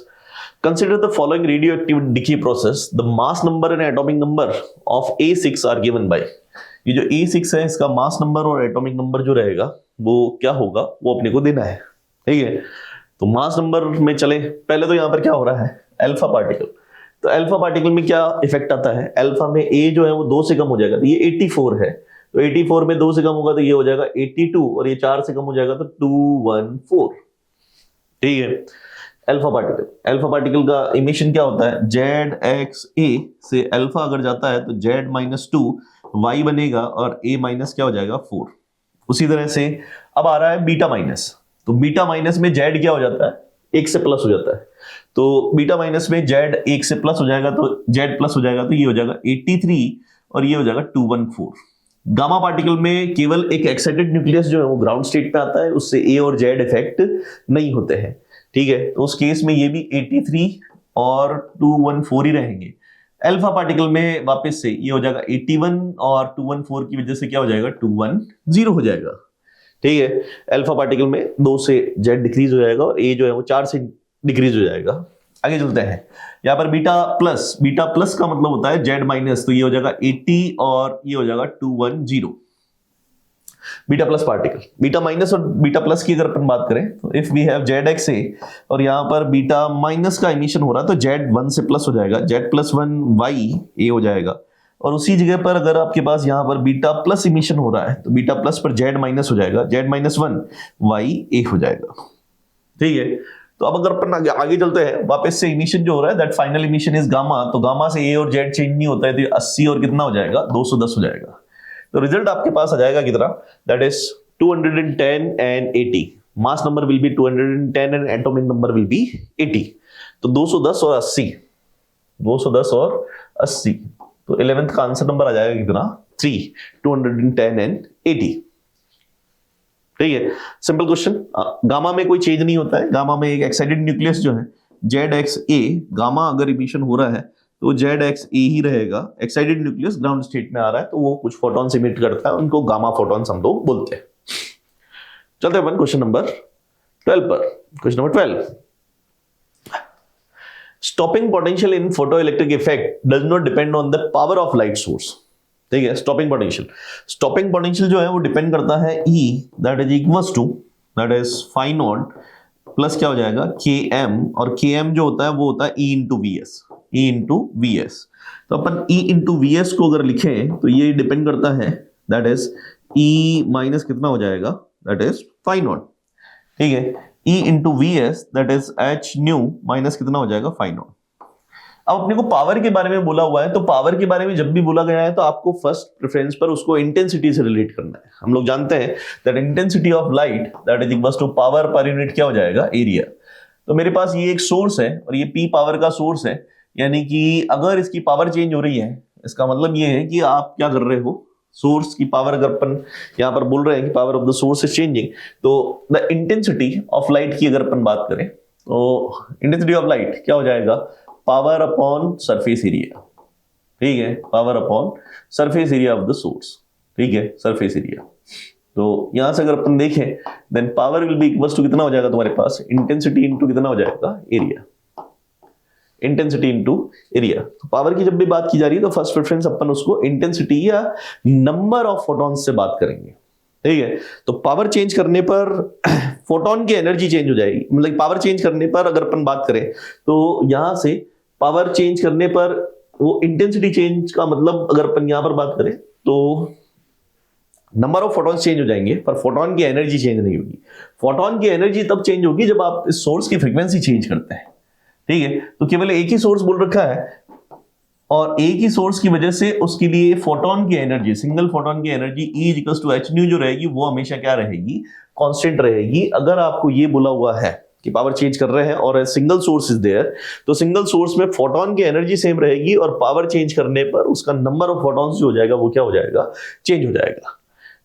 consider the following radioactive decay process, the mass number and atomic number of A6 are given by। ये जो A6 है इसका मास नंबर और एटॉमिक नंबर जो रहेगा वो क्या होगा वो अपने को देना है, ठीक है। तो मास नंबर में चले, पहले तो यहाँ पर क्या हो रहा है, अल्फा पार्टिकल। तो अल्फा पार्टिकल में क्या इफेक्ट आता है, अल्फा में A जो है वो 2 से कम हो जाएगा, तो ये 84 है, तो 84 में 2 से कम होगा तो ये हो जाएगा 82, और ये 4 से कम हो जाएगा तो 214, ठीक है। अल्फा पार्टिकल का इमिशन क्या होता है, ZXA से अल्फा अगर जाता है तो Z-2 Y बनेगा और A माइनस क्या हो जाएगा 4। उसी तरह से अब आ रहा है बीटा माइनस, तो बीटा माइनस में Z क्या हो जाता है, 1 से प्लस हो जाता है, तो बीटा माइनस में Z 1 से प्लस हो जाएगा तो Z प्लस हो जाएगा, तो ये हो जाएगा 83 और ये हो जाएगा 214। गामा पार्टिकल में केवल एक एक्साइटेड न्यूक्लियस जो है वो ग्राउंड स्टेट पे आता है, उससे A और Z इफेक्ट नहीं होते हैं, ठीक है। तो उस केस में ये भी 83 और 214 ही रहेंगे। अल्फा पार्टिकल में वापस से ये हो जाएगा 81 और 214 की वजह से क्या हो जाएगा 210 हो जाएगा, ठीक है। अल्फा पार्टिकल में 2 से Z डिक्रीज हो जाएगा और A जो है वो 4 से डिक्रीज हो जाएगा। आगे चलते हैं, यहाँ पर बीटा प्लस का मतलब होता है Z माइनस, तो ये हो जाएगा 80 और ये हो जाएगा 210। Beta plus particle, beta minus और बीटा प्लस की अगर अपन बात करें तो इफ वी हैव ZXA और यहाँ पर बीटा माइनस का इमिशन हो रहा है तो Z1 से प्लस हो जाएगा, Z+1 YA हो जाएगा, और उसी जगह पर अगर आपके पास यहाँ पर बीटा प्लस इमिशन हो रहा है तो बीटा प्लस पर Z माइनस हो जाएगा, Z-1 YA हो जाएगा, ठीक है। तो अब अगर अपन आगे चलते हैं, वापस से इमिशन जो हो रहा है that final emission is gamma, तो गामा से A और Z चेंज नहीं होता है, तो 80 और कितना हो जाएगा 210 हो जाएगा। तो रिजल्ट आपके पास आ जाएगा कितना, that is 210 and 80। Mass number will be 210 and atomic number will be 80। तो 210 और 80, 210 और 80, तो 11th का आंसर नंबर आ जाएगा कितना 3, 210 एंड 80, ठीक है। Simple question. गामा में कोई चेंज नहीं होता है, गामा में एक एक्साइटेड न्यूक्लियस जो है ZXA, गामा अगर इमिशन हो रहा है तो ZXA ही रहेगा। एक्साइटेड न्यूक्लियस ग्राउंड स्टेट में आ रहा है तो वो कुछ फोटॉन्स इमिट करता है, उनको गामा फोटॉन्स हम लोग बोलते हैं। चलते हैं क्वेश्चन नंबर 12 पर। Question number 12, stopping potential in photoelectric effect does not depend on the power of light source, ठीक है। स्टॉपिंग पोटेंशियल जो है वो डिपेंड करता है E, that is equals to that is phi naught plus क्या हो जाएगा Km, और Km जो होता है वो होता है E इंटू VS। तो अपन E इंटू VS को अगर लिखें तो ये डिपेंड करता है दैट इज E माइनस कितना हो जाएगा, दैट इज फाई नॉट, ठीक है। E into VS that is H nu minus कितना हो जाएगा फाई नॉट। अब अपने को पावर के बारे में बोला हुआ है, तो पावर के बारे में जब भी बोला गया है तो आपको फर्स्ट प्रेफरेंस पर उसको इंटेंसिटी से रिलेट करना है। हम लोग जानते हैं that intensity of light that is equals to power per unit क्या हो जाएगा एरिया। तो मेरे पास ये एक सोर्स है और ये P पावर का सोर्स है, यानी कि अगर इसकी पावर चेंज हो रही है इसका मतलब ये है कि आप क्या कर रहे हो, सोर्स की पावर अगर अपन यहाँ पर बोल रहे हैं कि power of the source is changing, तो द इंटेंसिटी ऑफ लाइट की अगर अपन बात करें तो इंटेंसिटी ऑफ लाइट क्या हो जाएगा, पावर अपॉन सरफेस एरिया, ठीक है, power upon surface area of the source, ठीक है, सरफेस एरिया। तो यहां से अगर अपन देखें then power will be equals to कितना हो जाएगा तुम्हारे पास, इंटेंसिटी इनटू कितना हो जाएगा एरिया, इंटेंसिटी इनटू एरिया। तो पावर की जब भी बात की जा रही है तो फर्स्ट प्रेफरेंस अपन उसको इंटेंसिटी या नंबर ऑफ फोटॉन्स से बात करेंगे, ठीक है। तो पावर चेंज करने पर फोटोन की एनर्जी चेंज हो जाएगी, मतलब पावर चेंज करने पर अगर अपन बात करें तो यहां से पावर चेंज करने पर वो इंटेंसिटी चेंज का मतलब अगर अपन यहां पर बात करें तो नंबर ऑफ फोटॉन्स चेंज हो जाएंगे पर फोटोन की एनर्जी चेंज नहीं होगी। फोटोन की एनर्जी तब चेंज होगी जब आप इस सोर्स की फ्रीक्वेंसी चेंज करते हैं, ठीक है। तो केवल एक ही सोर्स बोल रखा है और एक ही सोर्स की वजह से उसके लिए फोटोन की एनर्जी, सिंगल फोटोन की energy E equals to h nu जो रहेगी वो हमेशा क्या रहेगी, कांस्टेंट रहेगी। अगर आपको ये बोला हुआ है कि पावर चेंज कर रहे हैं और सिंगल सोर्स इज देयर, तो सिंगल सोर्स में फोटोन की एनर्जी सेम रहेगी और पावर चेंज करने पर उसका नंबर ऑफ फोटॉन्स जो हो जाएगा वो क्या हो जाएगा, चेंज हो जाएगा,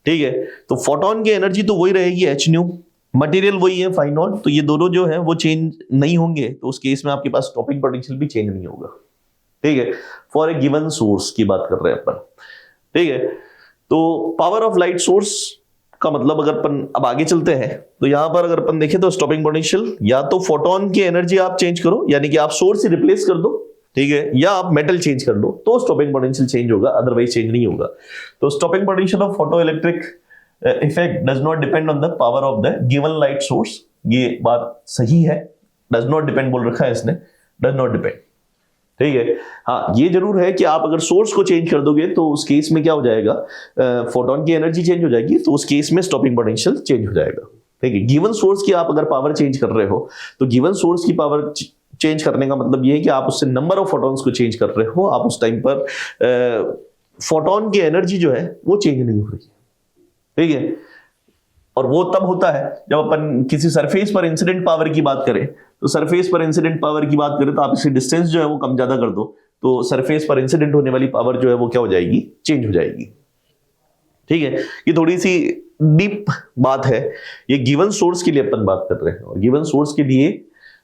ठीक है। तो फोटोन की एनर्जी तो वही रहेगी h न्यू, मटेरियल वही है फाई नॉट, तो ये दोनों जो है वो चेंज नहीं होंगे, तो उस केस में आपके पास स्टॉपिंग पोटेंशियल भी चेंज नहीं होगा। ठीक है, फॉर ए गिवन सोर्स की बात कर रहे हैं अपन। ठीक है, तो पावर ऑफ लाइट सोर्स का मतलब अगर अपन अब आगे चलते हैं तो यहां पर अगर अपन देखें तो स्टॉपिंग पोटेंशियल या तो फोटोन की एनर्जी आप चेंज करो, यानी कि आप सोर्स से रिप्लेस कर दो, ठीक है, या आप मेटल चेंज कर लो तो स्टॉपिंग पोटेंशियल चेंज होगा, अदरवाइज चेंज नहीं होगा। तो stopping potential of photo electric effect does not depend on the power of the given light source. ये बात सही है, डज नॉट डिपेंड बोल रखा है इसने, डज नॉट डिपेंड। ठीक है, हाँ ये जरूर है कि आप अगर सोर्स को चेंज कर दोगे तो उस केस में क्या हो जाएगा, फोटोन की एनर्जी चेंज हो जाएगी, तो उस केस में स्टॉपिंग पोटेंशियल चेंज हो जाएगा। ठीक है, गिवन सोर्स की आप अगर पावर चेंज कर रहे हो तो गिवन सोर्स की पावर चेंज करने का मतलब ये है कि आप उससे नंबर ऑफ फोटॉन्स को चेंज कर रहे हो, आप उस टाइम पर फोटोन की एनर्जी जो है वो चेंज नहीं हो रही है। ठीक है, और वो तब होता है जब अपन किसी सरफेस पर इंसिडेंट पावर की बात करें, तो सरफेस पर इंसिडेंट पावर की बात करें तो आप इसकी डिस्टेंस जो है वो कम ज्यादा कर दो, तो सरफेस पर इंसिडेंट होने वाली पावर जो है वो क्या हो जाएगी, चेंज हो जाएगी। ठीक है, ये थोड़ी सी डीप बात है, ये गिवन सोर्स के लिए अपन बात कर रहे हैं, और गिवन सोर्स के लिए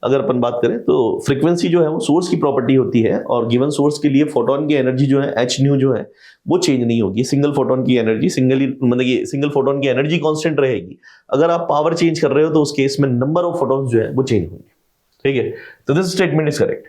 अगर अपन बात करें तो फ्रीक्वेंसी जो है वो सोर्स की प्रॉपर्टी होती है, और गिवन सोर्स के लिए फोटोन की एनर्जी जो है एच न्यू जो है वो चेंज नहीं होगी। सिंगल फोटोन की एनर्जी मतलब ये सिंगल फोटोन की एनर्जी कांस्टेंट रहेगी। अगर आप पावर चेंज कर रहे हो तो उस केस में नंबर ऑफ फोटोन्स जो है वो चेंज होंगे। ठीक है, तो this statement is correct.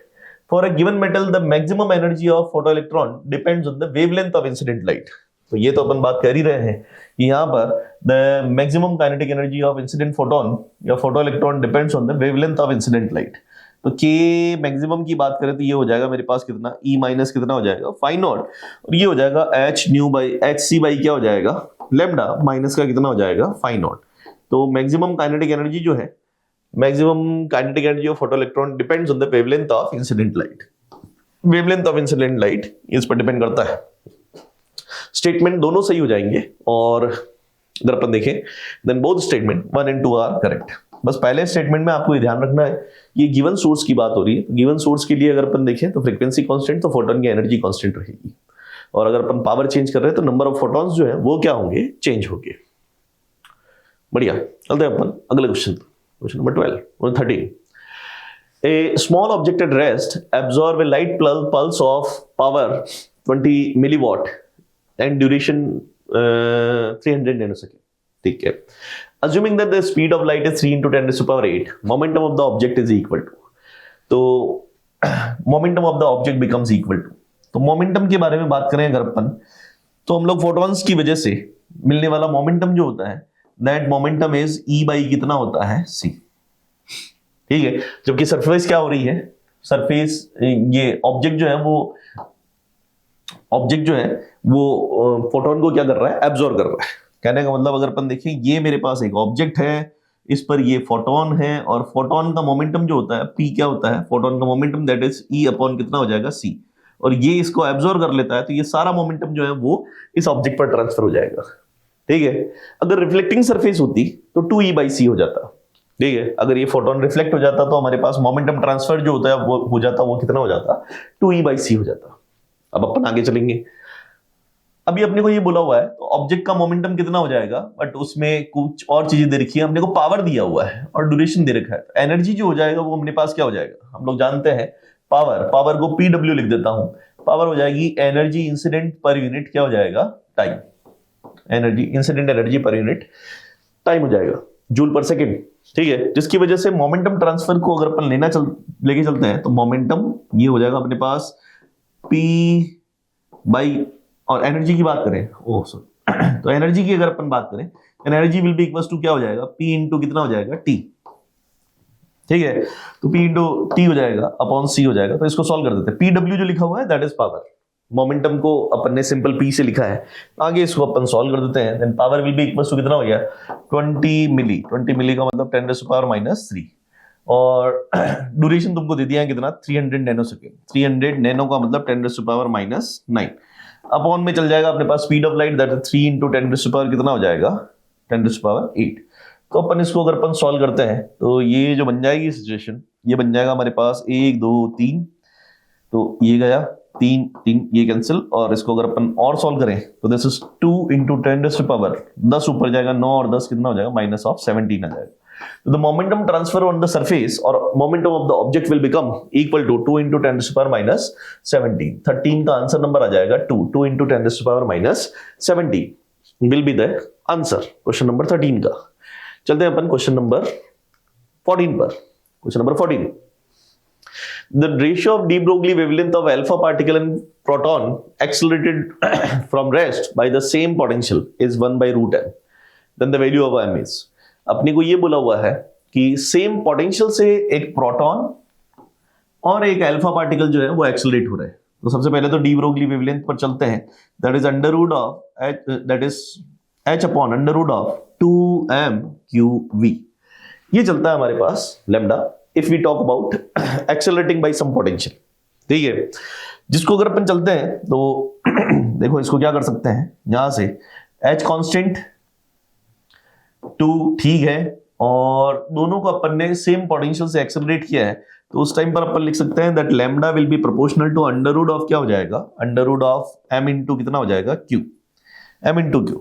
For a given metal the maximum energy of photo electron depends on the wavelength of incident light. तो ये तो अपन बात कर ही रहे हैं कि यहाँ पर the maximum kinetic energy of incident photon या photo electron depends on the wavelength of incident light. तो के मैक्सिमम की बात करें तो ये हो जाएगा मेरे पास कितना, ई माइनस कितना हो जाएगा, फाई नॉट, और ये हो जाएगा H nu by H C by क्या हो जाएगा, लेमडा माइनस का कितना हो जाएगा, फाई नॉट। तो मैक्सिमम काइनेटिक एनर्जी जो है, maximum kinetic energy of photo electron depends on the wavelength of incident light. Wavelength of incident light इस पर डिपेंड करता है। स्टेटमेंट दोनों सही हो जाएंगे, और अगर अपन देखें then both statement 1 and 2 are correct. बस पहले स्टेटमेंट में आपको ये ध्यान रखना है, ये गिवन सोर्स की बात हो रही है, गिवन सोर्स के लिए अगर अपन देखें तो फ्रीक्वेंसी कांस्टेंट, तो फोटोन की एनर्जी कांस्टेंट रहेगी, और अगर अपन पावर चेंज कर रहे हैं तो नंबर ऑफ फोटॉन्स जो है वो क्या होंगे, चेंज होंगे। बढ़िया, चलते हैं अपन अगले question, question number 12 13। A small object at rest absorb a light pulse of power 20 milliwatt and duration 300 nanosecond. ठीक है, assuming that the speed of light is 3 into 10 to the power 8, momentum of the object is equal to, तो momentum of the object becomes equal to, तो momentum के बारे में बात करें अगर अपन, तो हम लोग फोटॉन्स की वजह से मिलने वाला मोमेंटम जो होता है, that momentum is E by कितना होता है, C। ठीक है, जबकि सरफेस क्या हो रही है, सरफेस ये ऑब्जेक्ट जो है वो फोटोन को क्या कर रहा है, एब्जॉर्ब कर रहा है। कहने का मतलब अगर अपन देखें, ये मेरे पास एक ऑब्जेक्ट है, इस पर ये फोटोन है, और फोटोन का मोमेंटम जो होता है P क्या होता है, फोटोन का momentum that is E upon कितना हो जाएगा, C, और ये इसको एब्जॉर्ब कर लेता है, तो ये सारा मोमेंटम जो है वो इस ऑब्जेक्ट पर ट्रांसफर हो जाएगा। ठीक है, अगर रिफ्लेक्टिंग सरफेस होती तो 2E by C हो जाता। ठीक है, अगर ये फोटोन रिफ्लेक्ट हो जाता तो हमारे पास मोमेंटम ट्रांसफर जो होता है वो हो जाता, वो कितना हो जाता, 2E by C हो जाता। अब अपन आगे चलेंगे, अभी अपने को ये बोला हुआ है तो ऑब्जेक्ट का मोमेंटम कितना हो जाएगा, बट उसमें कुछ और चीजें दे रखी है, हमने को पावर दिया हुआ है और ड्यूरेशन दे रखा है। एनर्जी जो हो जाएगा वो अपने पास क्या हो जाएगा, हम लोग जानते हैं पावर को PW लिख देता हूं, पावर हो जाएगी एनर्जी इंसिडेंट पर यूनिट क्या हो जाएगा, टाइम, एनर्जी इंसिडेंट एनर्जी पर यूनिट टाइम हो जाएगा, जूल पर सेकेंड। ठीक है, जिसकी वजह से मोमेंटम ट्रांसफर को अगर अपन लेके चलते हैं तो मोमेंटम ये हो जाएगा अपने पास P बाई, और एनर्जी की बात करें, तो एनर्जी की अगर अपन बात करें, energy will be equals to क्या हो जाएगा, P इंटू कितना हो जाएगा, T। ठीक है, तो P इंटू T हो जाएगा अपॉन C हो जाएगा। तो इसको सॉल्व कर देते हैं, PW जो लिखा हुआ है दैट इज पावर, मोमेंटम को अपन ने सिंपल P से लिखा है, आगे इसको अपन सॉल्व कर देते हैं। Then power will be equals to कितना हो गया, 20 मिली का मतलब 10 to the power -3, और ड्यूरेशन तुमको दे दिया है कितना, 300 नैनोसेकेंड, 300 नैनो का मतलब 10 to the power -9, अपॉन में चल जाएगा अपने पास speed of light that 3 into 10 to the power कितना हो जाएगा, 10 to the power 8। तो अपन इसको अगर अपन सॉल्व करते हैं तो ये जो बन जाएगी सिचुएशन, ये बन जाएगा हमारे पास 1 2 3, तो ये गया 3 ये कैंसिल, और इसको अगर अपन और सॉल्व करें तो this is 2 into 10 to the power 10 ऊपर जाएगा 9 और 10 कितना हो जाएगा, -17 आ जाएगा। The momentum transfer on the surface or momentum of the object will become equal to 2 into 10 to the power minus 17. 13 का आंसर नंबर आ जाएगा 2 into 10 to the power minus 17 will be the answer. Question number 13 का। चलते हैं अपन क्वेश्चन नंबर 14 पर। Question number 14, the ratio of de Broglie wavelength of alpha particle and proton accelerated from rest by the same potential is 1 by root m. Then the value of m is, अपने को ये बोला हुआ है कि सेम पोटेंशियल से एक प्रोटॉन और एक अल्फा पार्टिकल जो है वो एक्सेलरेट हो रहा है। तो सबसे पहले तो डी ब्रोगली वेवलेंथ पर चलते हैं, that is under root of that is h upon under root of 2m/v। ये चलता है हमारे पास lambda if we talk about accelerating by some potential. ठीक है, जिसको अगर अपन चलते हैं तो देखो इसको क्या कर सकते हैं, यहां से h कांस्टेंट 2 ठीक है, और दोनों को अपन ने सेम पोटेंशियल से एक्सेलरेट किया है, तो उस टाइम पर अपन लिख सकते हैं that lambda will be proportional to under root of क्या हो जाएगा, under root of m into कितना हो जाएगा q, m इंटू q।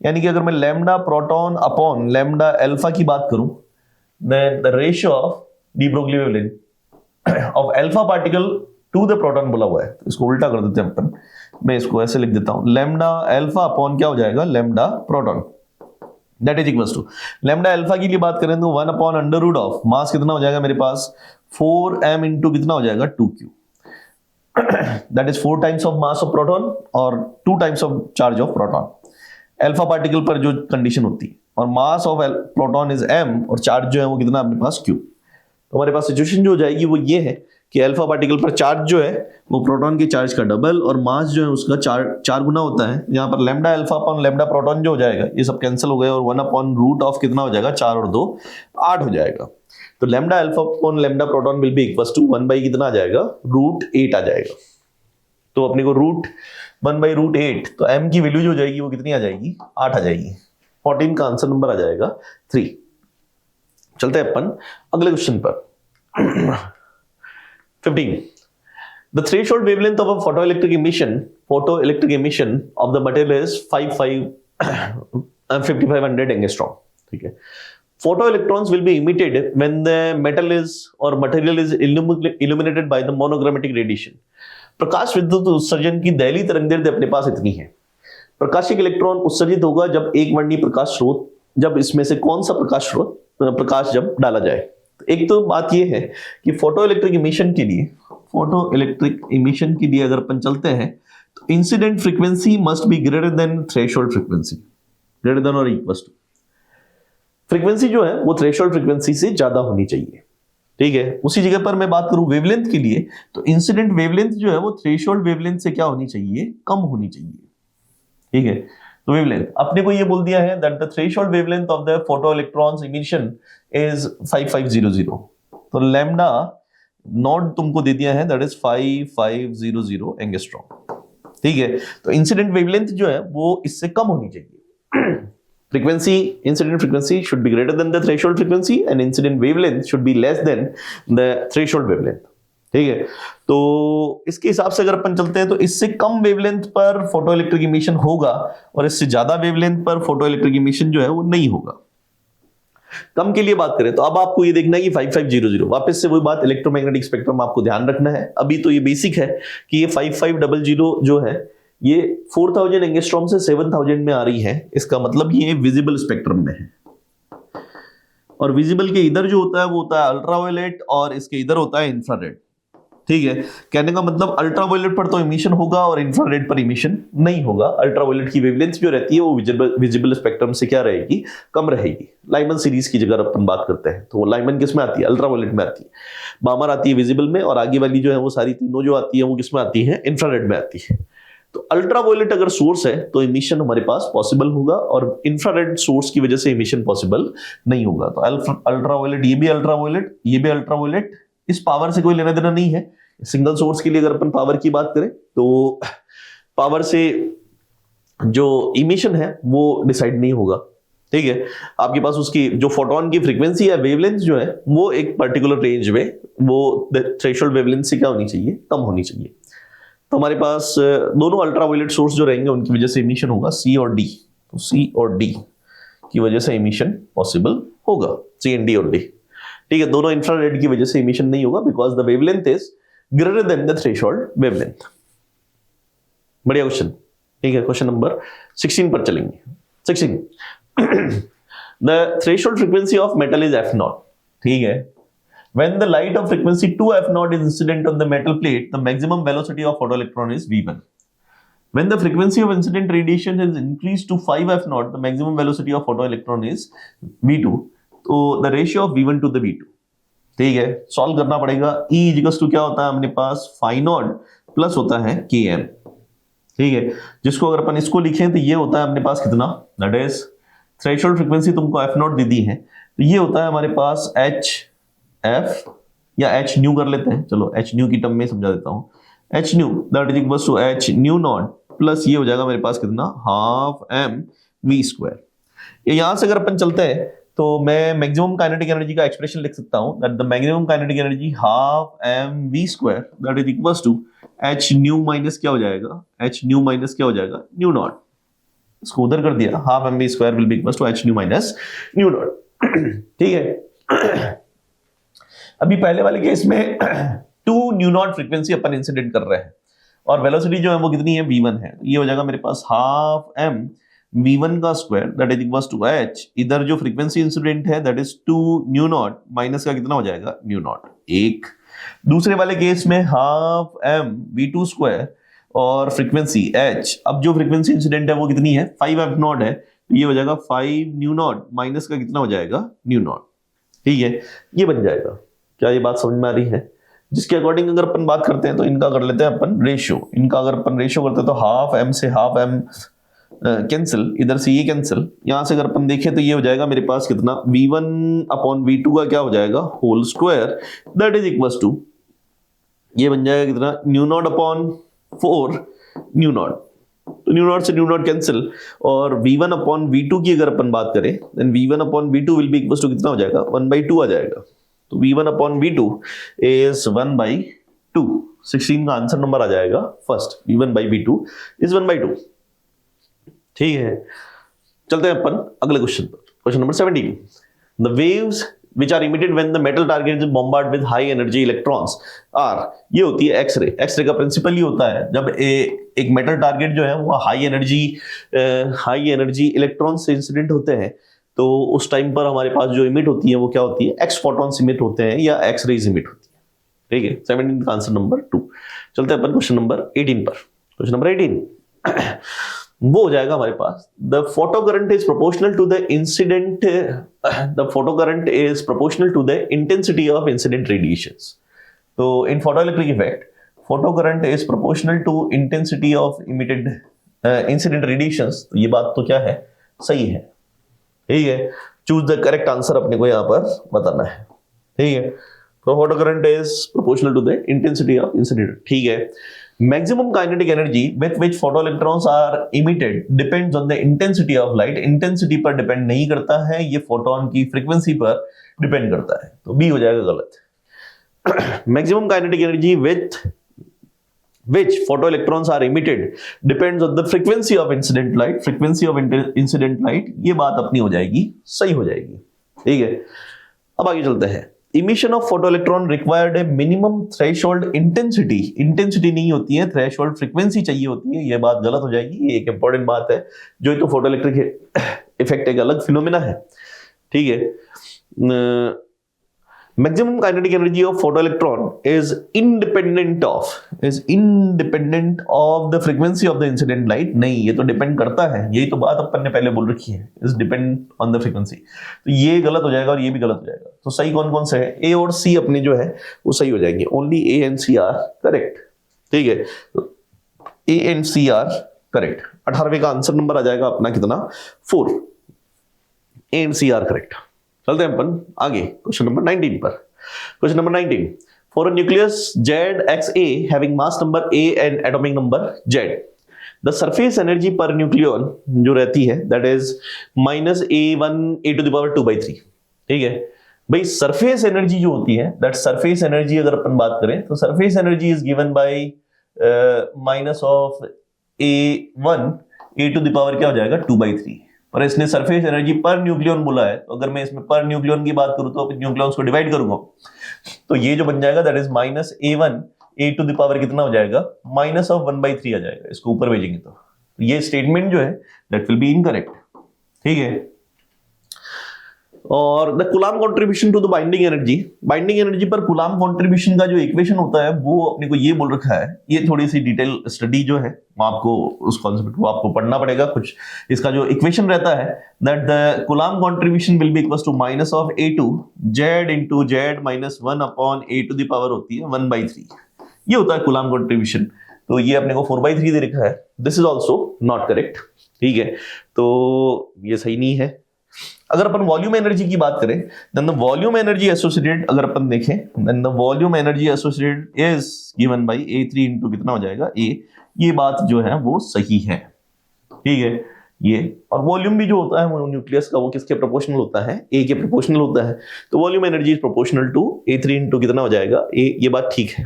यानी कि अगर मैं lambda proton upon lambda alpha की बात करूं, then the ratio of de Broglie wavelength of alpha particle to the proton बोला हुआ है, तो इसको उल्टा कर देते हैं अपन। मैं इसको ऐसे लिख देता हूं, लैम्डा अल्फा अपॉन क्या हो जाएगा, lambda proton, that is equals to lambda alpha के लिए बात करें तो 1 upon under root of mass कितना हो जाएगा मेरे पास 4m इंटू कितना हो जाएगा 2q, that is 4 times of mass of proton और 2 times of charge of proton. Alpha particle पर जो कंडीशन होती है, और mass of proton is m और चार्ज जो है वो कितना अपने पास q। तो हमारे पास सिचुएशन जो हो जाएगी वो ये है कि अल्फा पार्टिकल पर चार्ज जो है वो प्रोटॉन के चार्ज का डबल और मास जो है उसका 4 गुना होता है। यहाँ पर lambda alpha upon lambda proton जो हो जाएगा ये सब कैंसिल हो गए, और 1 अपॉन रूट ऑफ कितना हो जाएगा 4 और 2 8 हो जाएगा। तो lambda alpha upon lambda proton will be equals to 1 by कितना आ जाएगा रूट 8 आ जाएगा। तो अपने को रूट 1 बाई रूट 8, तो m की वैल्यू जो हो जाएगी वो कितनी आ जाएगी 8 आ जाएगी। 14 का आंसर नंबर आ जाएगा 3। चलते हैं अपन अगले क्वेश्चन पर। 15. The threshold wavelength of a photoelectric emission of the material is 5500 angstrom. ठीक है, photoelectrons will be emitted when the metal is or material is illuminated by the monochromatic radiation. प्रकाश विद्युत उत्सर्जन की दैलीय तरंगदैर्घ्य अपने पास इतनी है। प्रकाशिक इलेक्ट्रॉन उत्सर्जित होगा जब एक वर्णीय प्रकाश स्रोत, जब इसमें से कौन सा प्रकाश जब डाला जाए। एक तो बात यह है कि फोटो इलेक्ट्रिक इमिशन के लिए अगर अपन चलते हैं तो incident frequency must be greater then threshold frequency, greater than और इक्वल टू। फ्रीक्वेंसी जो है वो थ्रेशोल्ड फ्रीक्वेंसी से ज्यादा होनी चाहिए। ठीक है, उसी जगह पर मैं बात करूं वेवलेंथ के लिए, तो इंसिडेंट वेवलेंथ जो है वो थ्रेशोल्ड वेवलेंथ से क्या होनी चाहिए, कम होनी चाहिए। ठीक है, तो वेवलेंथ अपने को ये बोल दिया है that the threshold wavelength of the photo electrons emission is 5500। तो लैम्डा नॉट तुमको दे दिया है दैट इज 5500 एंगस्ट्रॉम। ठीक है, तो इंसिडेंट वेवलेंथ जो है वो इससे कम होनी चाहिए। Frequency, incident frequency should be greater then the threshold frequency and incident wavelength should be less than the threshold wavelength. ठीक है, तो इसके हिसाब से अगर अपन चलते हैं तो इससे कम वेवलेंथ पर फोटो इलेक्ट्रिक इमिशन होगा और इससे ज्यादा वेवलेंथ पर फोटो इलेक्ट्रिक इमिशन जो है वो नहीं होगा। कम के लिए बात करें तो अब आपको ये देखना है कि 5500, वापस से वही बात, इलेक्ट्रोमैग्नेटिक स्पेक्ट्रम आपको ध्यान रखना है। अभी तो ये बेसिक है कि ये 5500 जो है ये 4000 एंगस्ट्रॉम से 7000 में आ रही है। इसका मतलब ये विजिबल स्पेक्ट्रम में है, और विजिबल के इधर जो होता है वो होता है अल्ट्रावायलेट और इसके इधर होता है इंफ्रारेड। ठीक है, कहने का मतलब अल्ट्रावायलेट पर तो इमिशन होगा और इंफ्रारेड पर इमिशन नहीं होगा। अल्ट्रावायलेट की वेवलेंथ जो रहती है वो विजिबल स्पेक्ट्रम से क्या रहेगी, कम रहेगी। लाइमन सीरीज की जगह अपन बात करते हैं तो वो लाइमन किस में आती है, अल्ट्रावायलेट में आती है। बामर आती है विजिबल में, और आगे वाली जो है वो सारी तीनों जो आती है वो किस में आती है, इंफ्रारेड में आती है। तो अल्ट्रावायलेट अगर सोर्स है तो इमिशन हमारे पास पॉसिबल होगा, और इंफ्रारेड सोर्स की वजह से इमिशन पॉसिबल नहीं होगा। तो अल्ट्रावायलेट, ये भी अल्ट्रावायलेट, ये भी अल्ट्रावायलेट, इस पावर से कोई लेना देना नहीं है। सिंगल सोर्स के लिए अगर अपन पावर की बात करें तो पावर से जो इमिशन है वो डिसाइड नहीं होगा। ठीक है, आपके पास उसकी जो फोटोन की फ्रीक्वेंसी या वेवलेंथ जो है वो एक पर्टिकुलर रेंज में, वो थ्रेशोल्ड वेवलेंथ से क्या होनी चाहिए, कम होनी चाहिए। तो हमारे पास दोनों अल्ट्रावायलेट सोर्स जो रहेंगे उनकी वजह से इमिशन होगा C और D। तो C और D की वजह से इमिशन पॉसिबल होगा, CND ओनली। ठीक है, दोनों इंफ्रारेड की वजह से इमिशन नहीं होगा because the wavelength is greater than the threshold wavelength. बढ़िया क्वेश्चन। ठीक है, क्वेश्चन नंबर 16 पर चलेंगे। 16 the threshold frequency of metal is F0। ठीक है, when the light of frequency 2F0 is incident on the metal plate, the maximum velocity of photoelectron is V1. When the frequency of incident radiation has increased to 5F0, the maximum velocity of photoelectron is V2. तो the ratio of V1 to the V2। ठीक है, सॉल्व करना पड़ेगा। E इक्वल्स टू क्या होता है अपने पास, फाई नॉट प्लस होता है Km। ठीक है, जिसको अगर अपन इसको लिखें तो ये होता है अपने पास कितना, दैट इज थ्रेशोल्ड फ्रीक्वेंसी तुमको F0 दे दी है, तो ये होता है हमारे पास HF या H न्यू कर लेते हैं, चलो H न्यू की टर्म में समझा देता हूं। H nu that is equals to H nu naught plus ये हो जाएगा मेरे पास कितना, हाफ M V स्क्वायर। ये यहां से अगर अपन चलते हैं तो मैं मैक्सिमम काइनेटिक एनर्जी का एक्सप्रेशन लिख सकता हूं, that the maximum kinetic energy half M V square that is equals to H nu minus क्या हो जाएगा, H न्यू माइनस क्या हो जाएगा, न्यू नॉट। इसको उधर कर दिया, half M V square will be equals to H nu minus nu naught. ठीक है, अभी पहले वाले केस में 2 न्यू नॉट फ्रीक्वेंसी अपन इंसिडेंट कर रहे हैं और वेलोसिटी जो है वो कितनी है, V1 है। ये हो जाएगा मेरे पास हाफ M V1 का square that is equals to H, इधर जो फ्रीक्वेंसी इंसिडेंट है that is 2 nu naught minus का कितना हो जाएगा, न्यू नॉट। एक दूसरे वाले केस में हाफ M V2 स्क्वायर और फ्रीक्वेंसी H, अब जो फ्रीक्वेंसी इंसिडेंट है वो कितनी है, 5F0 है, तो ये हो जाएगा 5 न्यू नॉट माइनस का कितना हो जाएगा, न्यू नॉट। ठीक है, ये बन जाएगा। क्या ये बात समझ में आ रही है? जिसके अकॉर्डिंग अगर अपन बात करते हैं तो इनका कर लेते हैं अपन रेशियो। इनका अगर अपन रेशियो करते हैं तो हाफ M से हाफ M कैंसिल, इधर से ये कैंसिल, यहां से अगर अपन देखें तो ये हो जाएगा मेरे पास कितना, V1 अपॉन V2 का क्या हो जाएगा, whole square that is equals to ये बन जाएगा कितना, nu naught upon 4 nu naught, तो न्यू नॉट से न्यू नॉट कैंसिल, और V1 अपॉन V2 की अगर अपन बात करें then V1 upon V2 will be equals to कितना हो जाएगा, 1/2 आ जाएगा। तो V1 अपॉन V2 इज 1/2। 16 का आंसर नंबर आ जाएगा फर्स्ट, V1/V2 इज 1/2। ठीक है, चलते हैं अपन अगले क्वेश्चन पर। Question number 17, the waves which are emitted when the metal target is bombarded with high energy electrons are, ये होती है एक्सरे। एक्सरे का प्रिंसिपल ही होता है जब एक मेटल टारगेट जो है वो हाई एनर्जी इलेक्ट्रॉन से इंसिडेंट होते हैं, तो उस टाइम पर हमारे पास जो इमिट होती है वो क्या होती है, एक्स फोटॉन्स इमिट होते हैं या एक्स रेज इमिट होती है। ठीक है, 17 का आंसर नंबर 2। चलते हैं अपन क्वेश्चन नंबर 18 पर। क्वेश्चन नंबर 18 वो हो जाएगा हमारे पास, the photo current is proportional to the incident, the photo current is proportional to the intensity of incident radiations. तो in photoelectric effect photo current is proportional to intensity of emitted incident radiations. तो ये बात तो क्या है, सही है। ठीक है, चूज द करेक्ट आंसर अपने को यहाँ पर बताना है। ठीक है, तो photo current is proportional to the intensity of incident. ठीक है, maximum kinetic energy with which photoelectrons are emitted depends on the intensity of light. Intensity पर डिपेंड नहीं करता है, ये फोटोन की फ्रीक्वेंसी पर डिपेंड करता है, तो बी हो जाएगा गलत। Maximum kinetic energy with which photoelectrons are emitted depends on the frequency of incident light। frequency of incident light, ये बात अपनी हो जाएगी, सही हो जाएगी। ठीक है, अब आगे चलते हैं। emission of photoelectron required a minimum threshold intensity। Intensity नहीं होती है, थ्रेशोल्ड फ्रीक्वेंसी चाहिए होती है, ये बात गलत हो जाएगी। ये एक इंपॉर्टेंट बात है, जो तो फोटोइलेक्ट्रिक इफेक्ट एक अलग फिनोमेना है। ठीक है, maximum kinetic energy of photoelectron is independent of the frequency of the incident light। नहीं, ये तो डिपेंड करता है, यही तो बात अपन ने पहले बोल रखी है, is depend on the frequency। तो ये गलत हो जाएगा और ये भी गलत हो जाएगा। तो सही कौन कौन से है, ए और सी अपने जो है वो सही हो जाएंगे। Only A and C are correct. ठीक है, A and C are correct. 18वें का आंसर नंबर आ जाएगा अपना कितना, 4। A and C are correct. चलते हैं अपन आगे क्वेश्चन नंबर 19 पर। Question number 19, for a nucleus ZXA having mass number A and atomic number Z, the surface energy per nucleon जो रहती है दैट इज -A1A⁻²/3। ठीक है भाई, सरफेस एनर्जी जो होती है, दैट सरफेस एनर्जी अगर अपन बात करें तो surface energy is given bye -(A1 A⁻² क्या हो जाएगा, 2/3। और इसने सरफेस एनर्जी पर न्यूक्लियन बोला है, तो अगर मैं इसमें पर न्यूक्लियन की बात करूं तो न्यूक्लियंस को डिवाइड करूंगा, तो ये जो बन जाएगा that is minus A1 A to the power कितना हो जाएगा, माइनस ऑफ 1/3 आ जाएगा, इसको ऊपर भेजेंगे तो ये स्टेटमेंट जो है दैट विल बी इनकरेक्ट। ठीक है, और the Coulomb contribution to the binding energy पर कूलाम कंट्रीब्यूशन का जो इक्वेशन होता है वो अपने को ये बोल रखा है, ये थोड़ी सी डिटेल स्टडी जो है वो आपको उस कॉन्सेप्ट को आपको पढ़ना पड़ेगा कुछ। इसका जो इक्वेशन रहता है that the Coulomb contribution will be equals to minus of A2 Z into Z minus 1 upon A to the power होती है 1/3, ये होता है कूलाम कंट्रीब्यूशन। तो ये अपने को 4/3 दे रखा है, this is also not correct. ठीक है, तो ये सही नहीं है। अगर अपन वॉल्यूम एनर्जी की बात करें, then the volume energy associated अगर अपन देखें, then the volume energy associated is given by A3 into कितना हो जाएगा A, ये बात जो है वो सही है। ठीक है, ये और वॉल्यूम भी जो होता है वो न्यूक्लियस का वो किसके प्रोपोर्शनल होता है, A के प्रोपोर्शनल होता है, तो volume energy is proportional to A3 into कितना हो जाएगा A, ये बात ठीक है।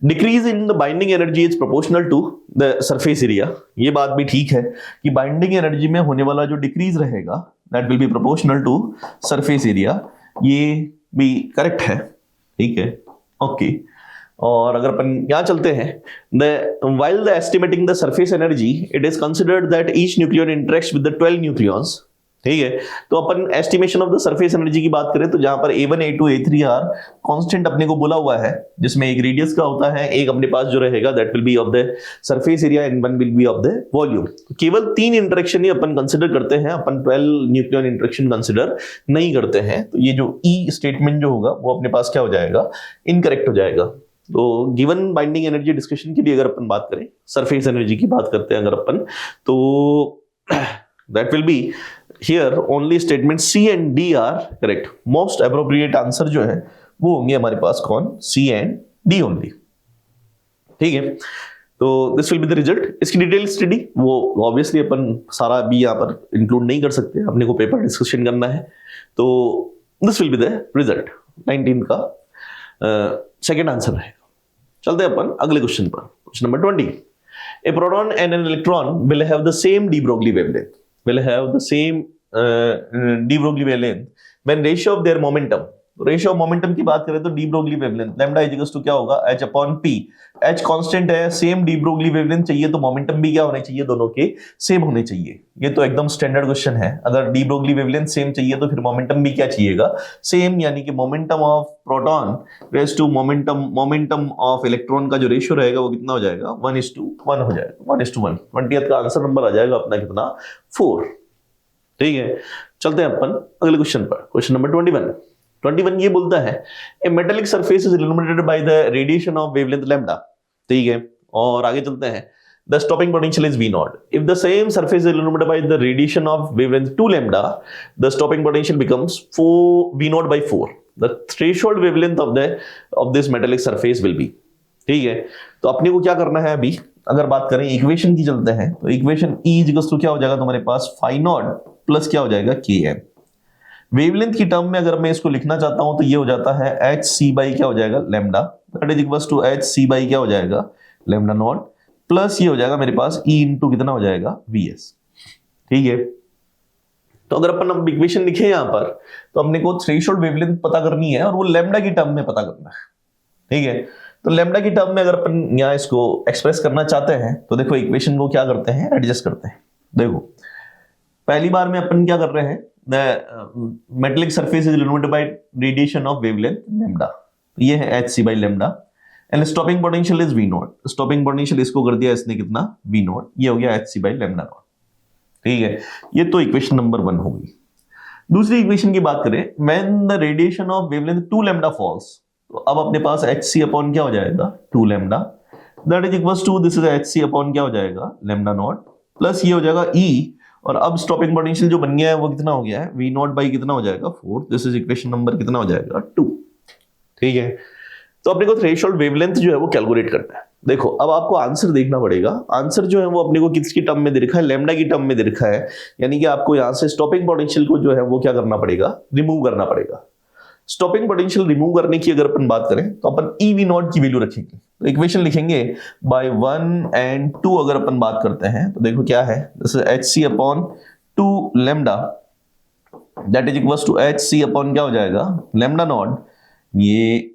Decrease in the binding energy is proportional to the surface area, ये बात भी ठीक है कि बाइंडिंग एनर्जी में होने वाला जो डिक्रीज रहेगा that will be proportional to surface area, ये भी करेक्ट है। ठीक है, ओके। और अगर अपन यहां चलते हैं, while the estimating the surface energy it is considered that each nucleon interacts with the 12 nucleons। ठीक है, तो अपन estimation of the surface energy की बात करें तो जहां पर A1 A2 A3 are constant अपने को बोला हुआ है, जिसमें एक रेडियस का होता है, एक अपने पास जो रहेगा that will B of the surface area and one will be of the volume. केवल 3 इंटरेक्शन ही अपन कंसिडर करते हैं, अपन 12 न्यूक्लियन इंटरेक्शन कंसिडर नहीं करते हैं, तो ये जो ई स्टेटमेंट जो होगा वो अपने पास क्या हो जाएगा, इनकरेक्ट हो जाएगा। तो गिवन बाइंडिंग एनर्जी डिस्कशन के लिए अगर अपन बात करें, सरफेस एनर्जी की बात करते हैं अगर अपन, तो that will be here only statement C and D are correct. Most appropriate answer जो है वो होंगे हमारे पास कौन, C एंड D ओनली। ठीक है, तो this will be the result. इसकी डिटेल स्टडी वो ऑब्वियसली अपन सारा भी यहाँ पर इंक्लूड नहीं कर सकते, अपने को पेपर डिस्कशन करना है, तो this will be the result 19 का सेकेंड आंसर रहेगा। चलते हैं अपन अगले क्वेश्चन पर, question number 20। A proton and an electron will have the same de Broglie wavelength, when ratio of their momentum, ratio of momentum की बात करें तो de Broglie wavelength lambda is equals to क्या होगा, h upon p। h constant है, सेम डी ब्रोगली वेवलेंथ चाहिए तो मोमेंटम भी क्या होने चाहिए, दोनों के सेम होने चाहिए। ये तो एकदम स्टैंडर्ड क्वेश्चन है, अगर डी ब्रोगली वेवलेंथ सेम चाहिए तो फिर मोमेंटम भी क्या चाहिएगा, सेम, यानी कि momentum of proton raise to momentum of electron का जो रेशियो रहेगा वो कितना हो जाएगा, 1:1 हो जाएगा, 1:1। 20th का आंसर नंबर आ जाएगा अपना कितना, 4। ठीक है, चलते हैं अपन अगले क्वेश्चन पर, क्वेश्चन नंबर 21 ये बोलता है a metallic surface is illuminated by the radiation of wavelength lambda. ठीक है, और आगे चलते हैं, the stopping potential is V0। If the same surface is illuminated by the radiation of wavelength 2 lambda, the stopping potential becomes V0/4। The threshold wavelength of this metallic surface will be. ठीक है, तो अपने को क्या करना है अभी, अगर बात करें इक्वेशन की चलते हैं, तो इक्वेशन E इक्वल्स टू क्या हो जाएगा तुम्हारे पास, φ0 प्लस क्या हो जाएगा, Km। वेवलेंथ की टर्म में अगर मैं इसको लिखना चाहता हूं तो ये हो जाता है hc बाई क्या हो जाएगा, lambda, that is equals to hc by क्या हो जाएगा, लैम्डा नॉट, प्लस ये हो जाएगा मेरे पास E इंटू कितना हो जाएगा, Vs। ठीक है, तो अगर अपन अब इक्वेशन लिखे यहां पर तो अपने को थ्रेशोल्ड वेवलेंथ पता करनी है और वो लैम्डा की टर्म में पता करना है। ठीक है, तो लैम्डा की टर्म में अगर अपन यहाँ इसको एक्सप्रेस करना चाहते हैं तो देखो इक्वेशन को क्या करते हैं, एडजस्ट करते हैं। देखो पहली बार में अपन क्या कर रहे हैं, the metallic surface is illuminated bye radiation of wavelength lambda, ये है hc by lambda, and stopping potential is V0। Stopping potential इसको कर दिया इसने कितना, V0, ये हो गया hc बाय लैम्डा नॉट। ठीक है, ये तो इक्वेशन नंबर 1 हो गई। दूसरी इक्वेशन की बात करें, when the radiation of wavelength 2 lambda falls, तो अब अपने पास hc अपॉन क्या हो जाएगा, 2 lambda, that is equals to this is hc upon क्या हो जाएगा, लैम्डा नॉट, प्लस ये हो जाएगा E, और अब स्टॉपिंग पोटेंशियल जो बन गया है वो कितना हो गया है, V0 बाई कितना हो जाएगा, 4। दिस इज इक्वेशन नंबर कितना हो जाएगा, 2। ठीक है, तो अपने को थ्रेशोल्ड वेवलेंथ जो है वो कैलकुलेट करना है। देखो अब आपको आंसर देखना पड़ेगा, आंसर जो है वो अपने को किसकी टर्म में दे रखा है, लैम्डा की टर्म में दे रखा है, यानी कि आपको यहां से स्टॉपिंग पोटेंशियल को जो है वो क्या करना पड़ेगा, रिमूव करना पड़ेगा। स्टॉपिंग पोटेंशियल रिमूव करने की अगर अपन बात करें तो अपन EV0 की वैल्यू रखेंगे। तो इक्वेशन लिखेंगे बाय 1 and 2 अगर अपन बात करते हैं तो देखो क्या है, this is hc upon 2 lambda that is equals to hc upon क्या हो जाएगा लैम्डा नॉट, ये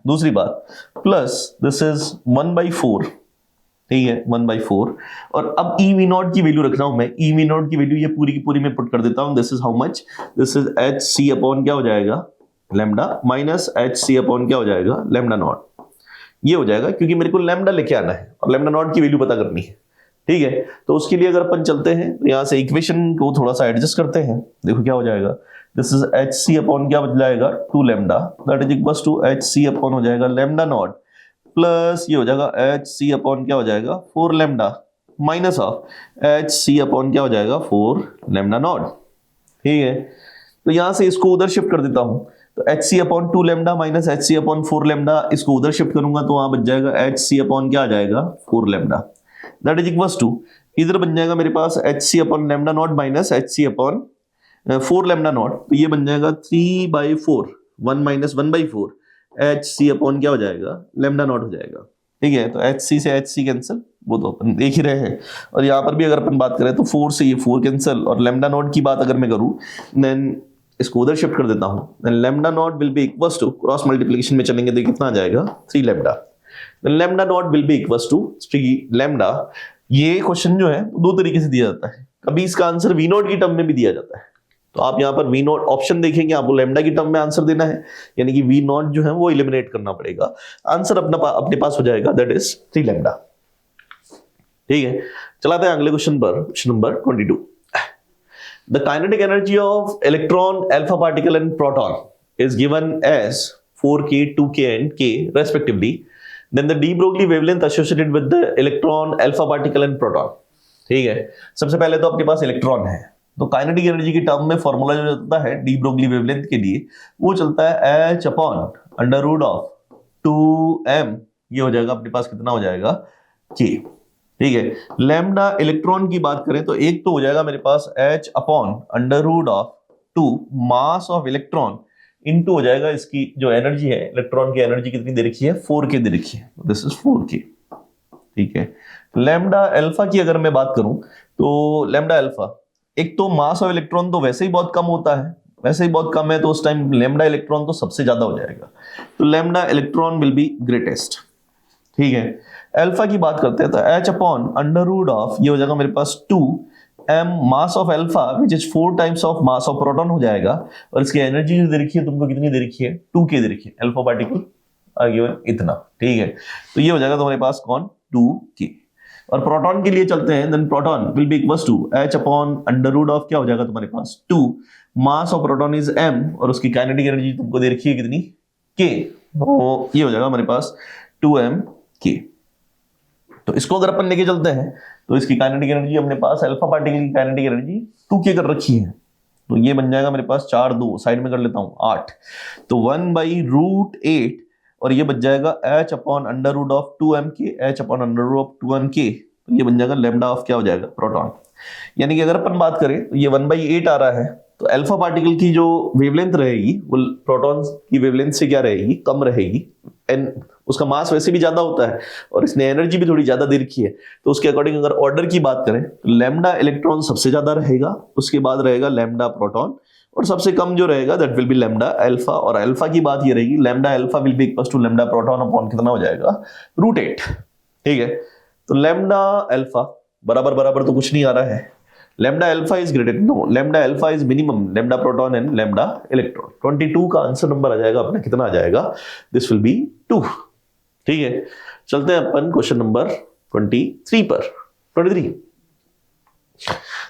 दूसरी बात, प्लस दिस इज 1/4, ठीक है 1/4। और अब ई वी नॉट की वैल्यू रख रहा हूं मैं, ई वी नॉट की वैल्यू ये पूरी की पूरी मैं पुट कर देता हूं, this is how much, this is hc upon क्या हो जाएगा लैम्डा माइनस hc अपॉन क्या हो जाएगा लैम्डा नॉट, ये हो जाएगा क्योंकि मेरे को लैम्डा लेके आना है और लैम्डा नॉट की वैल्यू पता करनी है, ठीक है। तो उसके लिए अगर अपन चलते हैं तो यहां से इक्वेशन को थोड़ा सा एडजस्ट करते हैं, देखो क्या हो जाएगा, दिस इज hc अपॉन क्या बदलाएगा 2 lambda that is equals to hc upon हो जाएगा लैम्डा नॉट प्लस ये हो जाएगा hc अपॉन क्या हो जाएगा 4 lambda minus of hc upon क्या हो जाएगा 4 लैम्डा नॉट, ठीक है। तो यहां से इसको उधर शिफ्ट कर देता हूं, तो hc upon 2 lambda minus hc upon 4 lambda, इसको उधर शिफ्ट करूंगा तो वहां बच जाएगा hc अपॉन क्या आ जाएगा 4 lambda that is equals to, इधर बन जाएगा मेरे पास hc upon lambda naught minus hc upon 4 lambda naught, तो ये बन जाएगा 3/4 1 माइनस 1/4 hc अपॉन क्या हो जाएगा लैम्डा नॉट हो जाएगा, ठीक है। तो hc से hc कैंसिल, वो तो अपन देख ही रहे हैं, और यहाँ पर भी अगर अपन बात करें तो 4 से ये 4 कैंसिल, और लैम्डा नॉट की बात अगर मैं करूं देन इसको उधर शिफ्ट कर देता हूं, then lambda naught will be equals to, cross multiplication में चलेंगे तो कितना आ जाएगा 3 lambda, then lambda naught will be equals to 3 lambda. ये क्वेश्चन जो है दो तरीके से दिया जाता है, कभी इसका आंसर वी नॉट की टर्म में भी दिया जाता है, तो आप यहाँ पर वी नॉट ऑप्शन देखेंगे, आपको लैम्डा की टर्म में आंसर देना है, यानी कि वी नॉट जो है वो एलिमिनेट करना पड़ेगा, आंसर अपने पास हो जाएगा दैट इज 3 लैम्डा, ठीक है। चलाते हैं अगले क्वेश्चन पर, question number 22। The kinetic energy of electron, alpha particle and proton is given as 4k, 2k and k respectively. Then the de Broglie wavelength associated with the electron, alpha particle and proton. ठीक है, सबसे पहले तो अपने पास इलेक्ट्रॉन है, तो काइनेटिक एनर्जी की टर्म में फॉर्मूला जो चलता है डी ब्रोगली वेवलेंथ के लिए वो चलता है h upon under root of 2m, ये हो जाएगा अपने पास कितना हो जाएगा k, ठीक है। लैम्डा इलेक्ट्रॉन की बात करें तो एक तो हो जाएगा मेरे पास h upon under root of 2 mass of electron into हो जाएगा इसकी जो एनर्जी है, इलेक्ट्रॉन की एनर्जी कितनी दे रखी है 4k दे रखी है, दिस इज 4k, ठीक है। लैम्डा अल्फा की अगर मैं बात करूं तो लैम्डा अल्फा, एक तो मास ऑफ इलेक्ट्रॉन तो वैसे ही बहुत कम होता है, वैसे ही बहुत कम है, तो उस टाइम लैम्डा इलेक्ट्रॉन तो सबसे ज्यादा हो जाएगा, तो lambda electron will be greatest, ठीक है। अल्फा की बात करते हैं तो h upon under root of ये हो जाएगा मेरे पास 2m mass of alpha which is 4 times of mass of proton हो जाएगा, और इसकी एनर्जी जो दे रखी है तुमको कितनी दे रखी है 2k दे रखी है, अल्फा पार्टिकल गिवन इतना, ठीक है। तो ये हो जाएगा तुम्हारे पास कौन 2k, और प्रोटॉन के लिए चलते हैं, then proton will be equals to h upon under root of क्या हो जाएगा तुम्हारे पास 2 mass of proton is m, और उसकी काइनेटिक एनर्जी तुमको दे रखी है कितनी k, तो ये हो जाएगा हमारे पास 2mk। तो इसको अगर अपन लेके चलते हैं तो इसकी काइनेटिक एनर्जी अपने पास अल्फा पार्टिकल की काइनेटिक एनर्जी 2k कर रखी है, तो ये बन जाएगा मेरे पास 4 2 साइड में कर लेता हूं 8, तो 1/√8, और ये बच जाएगा h upon under root of 2mk, h upon under root of 2mk, तो ये बन जाएगा लैम्डा ऑफ क्या हो जाएगा प्रोटॉन, यानी कि अगर अपन बात करें तो ये 1/8 आ रहा है, तो अल्फा पार्टिकल की जो वेवलेंथ रहेगी वो प्रोटॉन की वेवलेंथ से क्या रहेगी कम रहेगी, एंड उसका मास वैसे भी ज्यादा होता है और इसने एनर्जी भी थोड़ी ज्यादा दे रखी है, तो उसके अकॉर्डिंग अगर ऑर्डर की बात करें तो लैम्डा इलेक्ट्रॉन सबसे ज्यादा रहेगा, उसके बाद रहेगा लैम्डा प्रोटॉन, और सबसे कम जो रहेगा that will be lambda alpha, और अल्फा की बात ये रहेगी lambda alpha will be equals to lambda proton upon कितना हो जाएगा √8, ठीक है। तो लैम्डा अल्फा बराबर बराबर तो कुछ नहीं आ रहा है, lambda alpha is greater, no lambda alpha is minimum lambda proton and lambda electron, 22 का आंसर नंबर आ जाएगा अपना, कितना आ जाएगा दिस विल बी 2, ठीक है। चलते हैं अपन क्वेश्चन नंबर 23 पर, 23।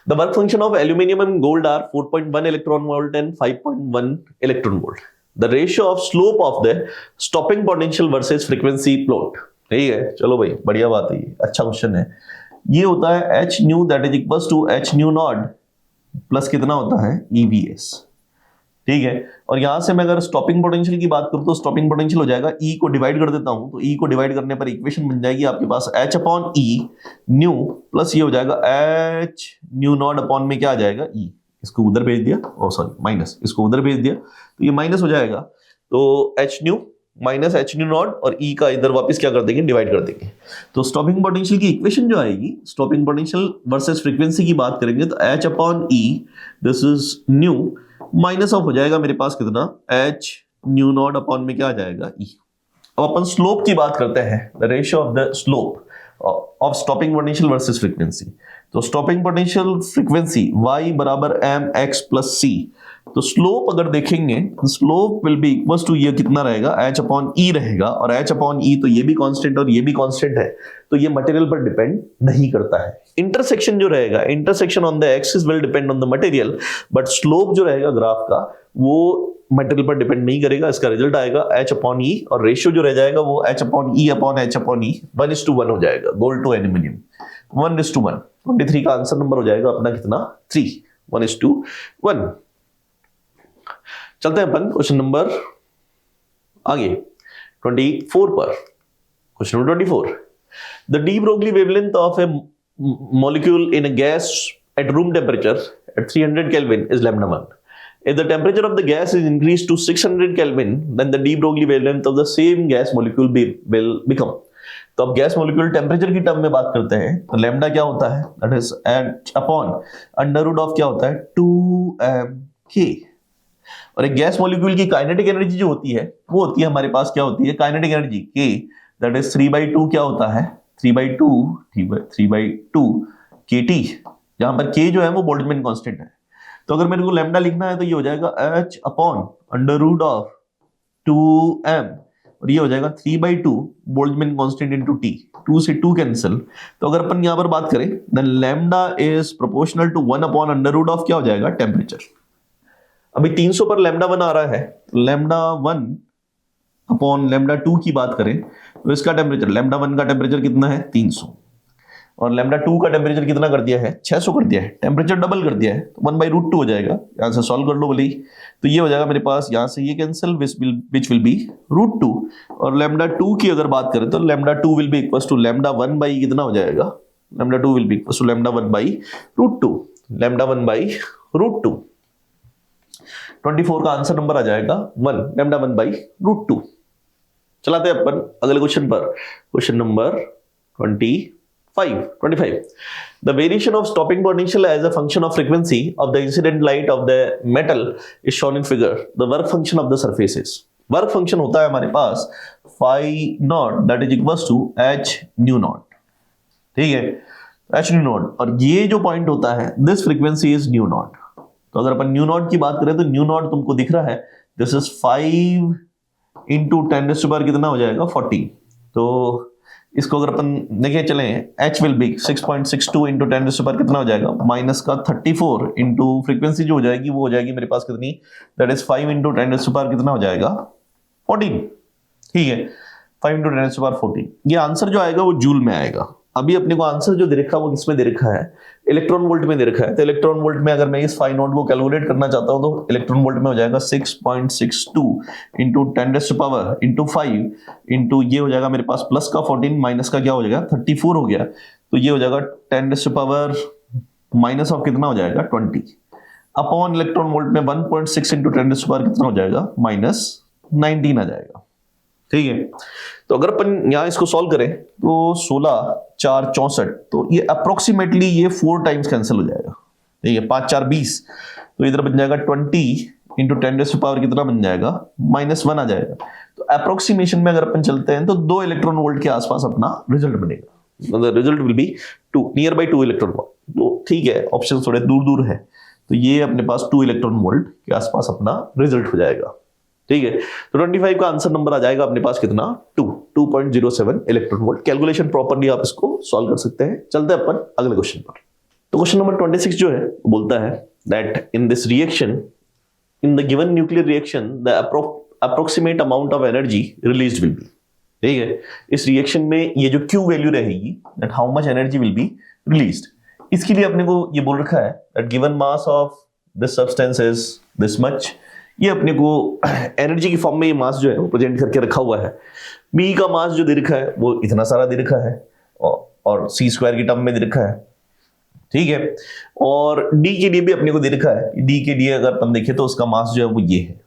The work function of aluminium and gold are 4.1 electron volt and 5.1 electron volt. The ratio of slope of the stopping potential versus frequency plot. ठीक है, चलो भाई बढ़िया बात है, ये अच्छा क्वेश्चन है। ये होता है h nu that is equals to h nu naught plus कितना होता है EVS, ठीक है। और यहां से मैं अगर स्टॉपिंग पोटेंशियल की बात करूं तो स्टॉपिंग पोटेंशियल हो जाएगा E को डिवाइड कर देता हूं, तो E को डिवाइड करने पर इक्वेशन बन जाएगी आपके पास h upon E new plus ये हो जाएगा h न्यू नॉट अपॉन में क्या आ जाएगा E, इसको उधर भेज दिया, ओ सॉरी माइनस, इसको उधर भेज दिया तो ये माइनस हो जाएगा, तो h nu minus H new not और ई का इधर वापस क्या कर देंगे, डिवाइड कर देंगे। तो स्टॉपिंग पोटेंशियल की इक्वेशन जो आएगी, स्टॉपिंग पोटेंशियल वर्सेस फ्रीक्वेंसी की बात करेंगे तो H upon E, this is new, minus of हो जाएगा मेरे पास कितना, एच न्यू नॉट अपॉन में क्या आ जाएगा, ई। अब अपन स्लोप की बात करते हैं, the ratio of the slope of stopping potential versus frequency. तो स्टॉपिंग पोटेंशियल फ्रीक्वेंसी y बराबर एम एक्स प्लस सी। तो स्लोप अगर देखेंगे, slope will be equal to, ये कितना रहेगा, h अपॉन ई रहेगा, और h अपॉन ई तो ये भी कांस्टेंट और ये भी कांस्टेंट है, तो ये मटेरियल पर डिपेंड नहीं करता है। इंटरसेक्शन जो रहेगा, intersection on the axis will depend on the material, but slope जो रहेगा ग्राफ का वो मटेरियल पर डिपेंड नहीं करेगा। इसका रिजल्ट आएगा h अपॉन ई, और रेशियो जो रह जाएगा वो h upon E upon h upon E 1:1 हो जाएगा, गोल्ड टू एल्यूमिनियम 1:1। 23 का आंसर नंबर हो जाएगा अपना कितना, 3, 1:1। चलते हैं अपन क्वेश्चन नंबर आगे 24 पर। Question number 24, the de Broglie wavelength of A molecule in a gas at room temperature at 300 Kelvin is lambda 1. If the temperature of the gas is increased to 600 Kelvin, then the de Broglie wavelength of the same gas molecule will become. तो अब गैस मॉलिक्यूल टेम्परेचर की टर्म में बात करते हैं तो लैम्डा क्या होता है, that is h upon under root of क्या होता है, 2m_k। और एक गैस मॉलिक्यूल की काइनेटिक एनर्जी जो होती है वो होती है हमारे पास क्या होती है, kinetic energy k, that is 3/2 क्या होता है, 3/2 kT, जहां पर k जो है वो बोल्ट्जमैन कांस्टेंट है। तो अगर मेरे को लैम्डा लिखना है तो ये हो जाएगा h upon under root of 2m, और ये हो जाएगा 3/2 बोल्ट्जमैन कांस्टेंट इनटू t, 2 से 2 कैंसिल। तो अगर अपन यहां पर बात करें then lambda is proportional to 1 upon under root of क्या हो जाएगा, टेम्परेचर। अभी 300 पर लैम्डा 1 आ रहा है, लैम्डा 1 अपॉन लैम्डा 2 की बात करें तो इसका टेम्परेचर, लैम्डा 1 का टेम्परेचर कितना है, 300, और लैम्डा 2 का टेम्परेचर कितना कर दिया है, 600 कर दिया है, टेम्परेचर डबल कर दिया है, तो 1/√2 हो जाएगा। यहां से सॉल्व कर लो भले ही, तो ये हो जाएगा मेरे पास, यहां से ये कैंसिल, विच विल बी √2, और लैम्डा 2 की अगर बात करें तो lambda 2 will be equal to lambda 1 कितना हो जाएगा, lambda 2 will be equal to lambda 1/√2, lambda 1/√2। 24 का आंसर नंबर आ जाएगा 1, लैम्डा 1/√2। चलाते हैं अपन अगले क्वेश्चन पर, question number 25. The variation of stopping potential as a function of frequency of the incident light of the metal is shown in figure. The work function of the surfaces. Work function होता है हमारे पास phi naught that is equals to h nu naught. ठीक है, h nu naught, और ये जो पॉइंट होता है this frequency is nu naught. तो अगर अपन nu naught की बात करें तो nu naught तुमको दिख रहा है, this is 5 into 10⁻⁴ कितना हो जाएगा, 40। तो इसको अगर अपन देखें चले, h विल बी 6.62 इंटू 10⁻⁴ कितना हो जाएगा, माइनस का 34 इंटू फ्रीक्वेंसी जो हो जाएगी वो हो जाएगी मेरे पास कितनी, दैट इज 5 इंटू 10⁻⁴ कितना हो जाएगा, 14। ठीक है, 5 इंटू 10⁻⁴ 14। ये आंसर जो आएगा वो जूल में आएगा। अभी अपने को आंसर जो दे रखा है वो किसमें दे रखा है, इलेक्ट्रॉन वोल्ट में दे रखा है। तो इलेक्ट्रॉन वोल्ट में अगर मैं इस फाई नोट को कैलकुलेट करना चाहता हूं तो इलेक्ट्रॉन वोल्ट में हो जाएगा 6.62 इंटू 10⁻⁴ इंटू 5 इंटू ये हो जाएगा मेरे पास प्लस का 14 माइनस का क्या हो जाएगा 34 हो गया, तो ये हो जाएगा 10⁻⁻ माइनस ऑफ कितना हो जाएगा 20 अपॉन इलेक्ट्रॉन वोल्ट में 1.6 इंटू 10⁻⁴ कितना हो जाएगा माइनस 19 आ जाएगा। ठीक है, तो अगर अपन यहां इसको सॉल्व करें तो 16 4 64, तो ये अप्रोक्सीमेटली ये 4 टाइम्स कैंसिल हो जाएगा। ठीक है, 5 4 20, तो इधर बन जाएगा 20 इंटू 10⁻⁴ कितना बन जाएगा -1 आ जाएगा। तो अप्रोक्सीमेशन में अगर अपन चलते हैं तो 2 इलेक्ट्रॉन वोल्ट के आसपास अपना रिजल्ट बनेगा, मतलब result will be 2 near by 2 electron volt. तो ठीक है, ऑप्शन थोड़े दूर दूर है, तो ये अपने पास 2 इलेक्ट्रॉन वोल्ट के आसपास अपना रिजल्ट हो जाएगा। ठीक है, तो 25 का आंसर नंबर आ जाएगा अपने पास कितना, 2.07 इलेक्ट्रॉन वोल्ट। कैलकुलेशन प्रॉपर्ली आप इसको सॉल्व कर सकते हैं। चलते हैं अपन अगले क्वेश्चन पर। तो क्वेश्चन नंबर 26 जो है बोलता है that in this reaction, in the given nuclear reaction the approximate amount of energy released will be. ठीक है, इस रिएक्शन में ये जो Q वैल्यू रहेगी, that how much energy will be released, इसके लिए अपने को ये बोल रखा है that given mass of this substance is this much. ये अपने को एनर्जी की फॉर्म में ये मास जो है वो प्रेजेंट करके रखा हुआ है। बी का मास जो दे रखा है वो इतना सारा दे रखा है और c² की टर्म में दे रखा है। ठीक है, और डी के लिए भी अपने को दे रखा है। डी के लिए अगर अपन देखें तो उसका मास जो है वो ये है।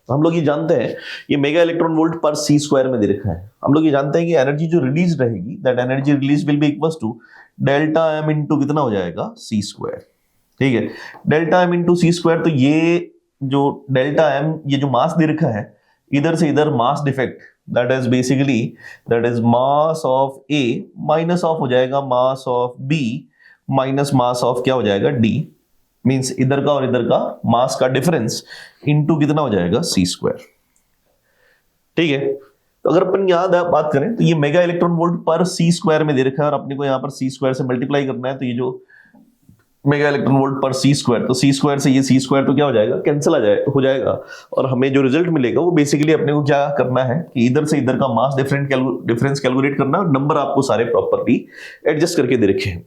हम लोग ये जानते हैं, ये मेगा इलेक्ट्रॉन वोल्ट पर सी स्क्वायर में दे रखा है। हम लोग ये जानते हैं कि एनर्जी जो रिलीज रहेगी, that energy release will be equals to delta M into कितना हो जाएगा, सी स्क्वायर। ठीक है, delta M into c square. तो ये जो डेल्टा एम, ये जो मास दे रखा है, इधर से इधर mass defect, that is basically that is mass of A minus of हो जाएगा mass of B minus mass of क्या हो जाएगा, डी। मींस इधर का और इधर का मास का डिफरेंस इनटू कितना हो जाएगा, सी स्क्वायर। ठीक है, तो अगर अपन याद बात करें तो ये मेगा इलेक्ट्रॉन वोल्ट पर सी स्क्वायर में दे रखा है और अपने को यहां पर सी स्क्वायर से मल्टीप्लाई करना है। तो ये जो मेगा इलेक्ट्रॉन वोल्ट पर सी स्क्वायर, तो सी स्क्वायर से ये सी स्क्वायर तो क्या हो जाएगा, कैंसिल हो जाएगा। और हमें जो रिजल्ट मिलेगा वो बेसिकली अपने को क्या करना है कि इधर से इधर का मास डिफरेंस कैलकुलेट करना है। नंबर आपको सारे प्रॉपरली एडजस्ट करके दे रखे हैं।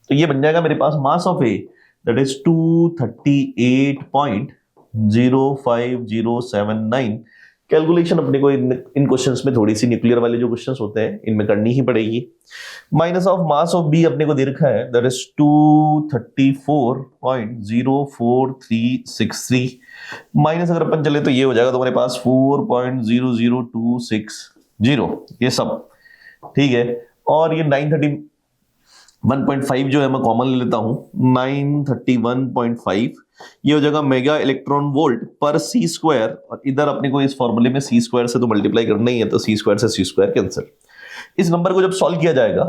तो ये बन जाएगा मेरे पास mass of A that is 238.05079। Calculation अपने को इन क्वेश्चंस में थोड़ी सी न्यूक्लियर वाले जो क्वेश्चंस होते हैं इनमें करनी ही पड़ेगी। Minus of mass of B अपने को दे रखा है दैट इज 234.04363 माइनस अगर अपन चले तो ये हो जाएगा तुम्हारे पास 4.00260 ये सब। ठीक है, और ये 931.5 जो है मैं कॉमन ले लेता हूं, 931.5 ये हो जाएगा मेगा इलेक्ट्रॉन वोल्ट पर सी स्क्वायर। और इधर अपने को इस फॉर्मूले में सी स्क्वायर से तो मल्टीप्लाई करना ही है, तो सी स्क्वायर से सी स्क्वायर कैंसिल। इस नंबर को जब सॉल्व किया जाएगा,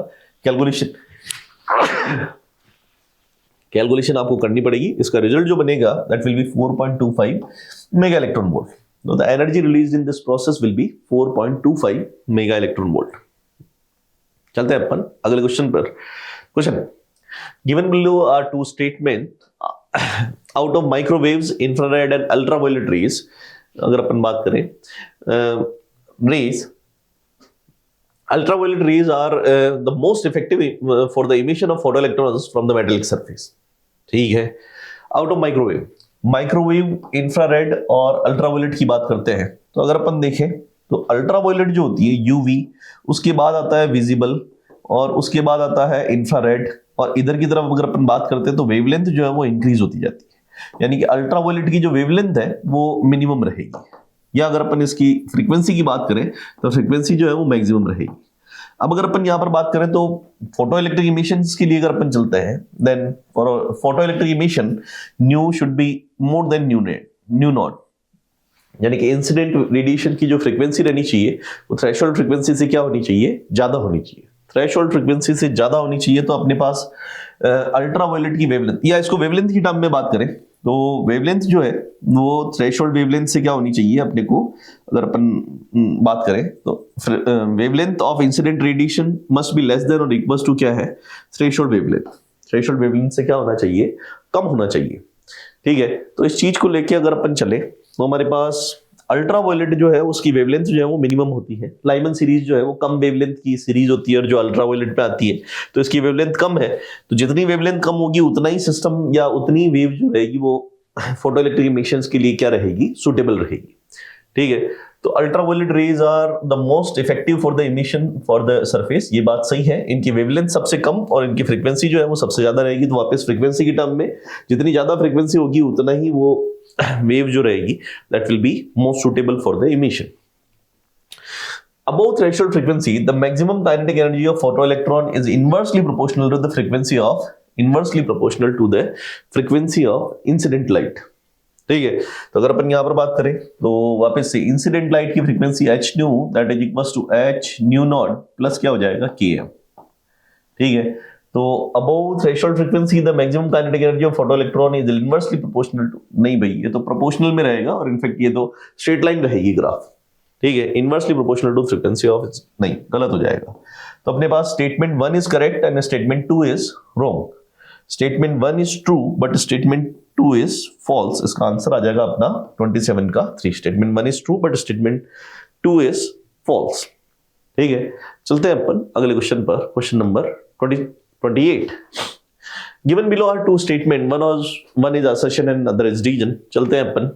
कैलकुलेशन आपको करनी पड़ेगी। इसका रिजल्ट जो बनेगा that will be 4.25 mega electron volt. तो the energy released in this process will be 4.25 mega electron volt. चलते हैं अपन अगले क्वेश्चन पर। Question given below are two statement out of microwaves, infrared and ultraviolet rays. अगर अपन बात करें rays, ultraviolet rays are the most effective for the emission of photoelectrons from the metallic surface. ठीक है, आउट ऑफ माइक्रोवेव, इंफ्रारेड और अल्ट्रावायलेट की बात करते हैं। तो अगर अपन देखें तो अल्ट्रावायलेट जो होती है यूवी, उसके बाद आता है विजिबल और उसके बाद आता है इंफ्रारेड। और इधर की तरफ अगर अपन बात करते हैं तो वेवलेंथ जो है वो इंक्रीज होती जाती है, यानी कि अल्ट्रावायलेट की जो वेवलेंथ है वो मिनिमम रहेगी। या अगर अपन इसकी फ्रीक्वेंसी की बात करें तो फ्रीक्वेंसी जो है वो मैक्सिमम रहेगी। अब अगर अपन यहां पर बात करें तो फोटो इलेक्ट्रिक इमिशंस के लिए अगर अपन चलते हैं, then for photo electric emission nu should be more than nu naught, यानी कि इंसिडेंट रेडिएशन की जो फ्रीक्वेंसी रहनी चाहिए वो थ्रेशोल्ड फ्रीक्वेंसी से क्या होनी चाहिए, ज्यादा होनी चाहिए। थ्रेशोल्ड फ्रीक्वेंसी से ज्यादा होनी चाहिए। तो अपने पास अल्ट्रावायलेट की वेवलेंथ, या इसको वेवलेंथ की टर्म में बात करें तो वेवलेंथ जो है वो थ्रेशोल्ड वेवलेंथ से क्या होनी चाहिए अपने को, अगर अपन बात करें तो wavelength of incident radiation must be less than और इक्वल्स टू क्या है, थ्रेशोल्ड वेवलेंथ। थ्रेशोल्ड वेवलेंथ से क्या होना चाहिए, कम होना चाहिए। ठीक है, तो इस चीज को लेके अगर अपन चले तो हमारे पास अल्ट्रावायलेट जो है उसकी वेवलेंथ जो है वो मिनिमम होती है। लाइमन सीरीज जो है वो कम वेवलेंथ की सीरीज होती है और जो अल्ट्रावायलेट पे आती है तो इसकी वेवलेंथ कम है। तो जितनी वेवलेंथ कम होगी उतना ही सिस्टम या उतनी वेव जो रहेगी वो फोटो इलेक्ट्रिक इमिशंस के लिए क्या रहेगी, सुटेबल रहेगी। ठीक है, तो ultraviolet rays are the most effective for the emission for the surface. ये बात सही है, इनकी वेवलेंथ सबसे कम और इनकी फ्रीक्वेंसी जो है वो सबसे ज्यादा रहेगी। तो वापस फ्रीक्वेंसी की टर्म में जितनी ज्यादा फ्रीक्वेंसी होगी उतना ही वो वेव जो रहेगी that will be most suitable for the emission. Above threshold frequency, the maximum kinetic energy of photoelectron is inversely proportional to the frequency of incident light. ठीक है, तो अगर अपन यहां पर बात करें तो वापस से इंसिडेंट लाइट की frequency h nu that is equals to h nu naught plus क्या हो जाएगा, km। ठीक है, तो above threshold frequency the maximum kinetic energy of photoelectron is inversely proportional to, नहीं भाई ये तो प्रोपोर्शनल में रहेगा और इनफैक्ट ये तो स्ट्रेट लाइन रहेगी ग्राफ। ठीक है, inversely proportional to frequency of, नहीं गलत हो जाएगा। तो अपने पास statement 1 is correct and statement 2 is wrong. Statement 1 is true but statement 2 is false. इसका आंसर आ जाएगा अपना 27 का 3। Statement 1 is true but statement 2 is false. ठीक है, चलते हैं अपन अगले क्वेश्चन पर। क्वेश्चन नंबर 28 given below are two statement, one is assertion and other is reason. चलते हैं अपन।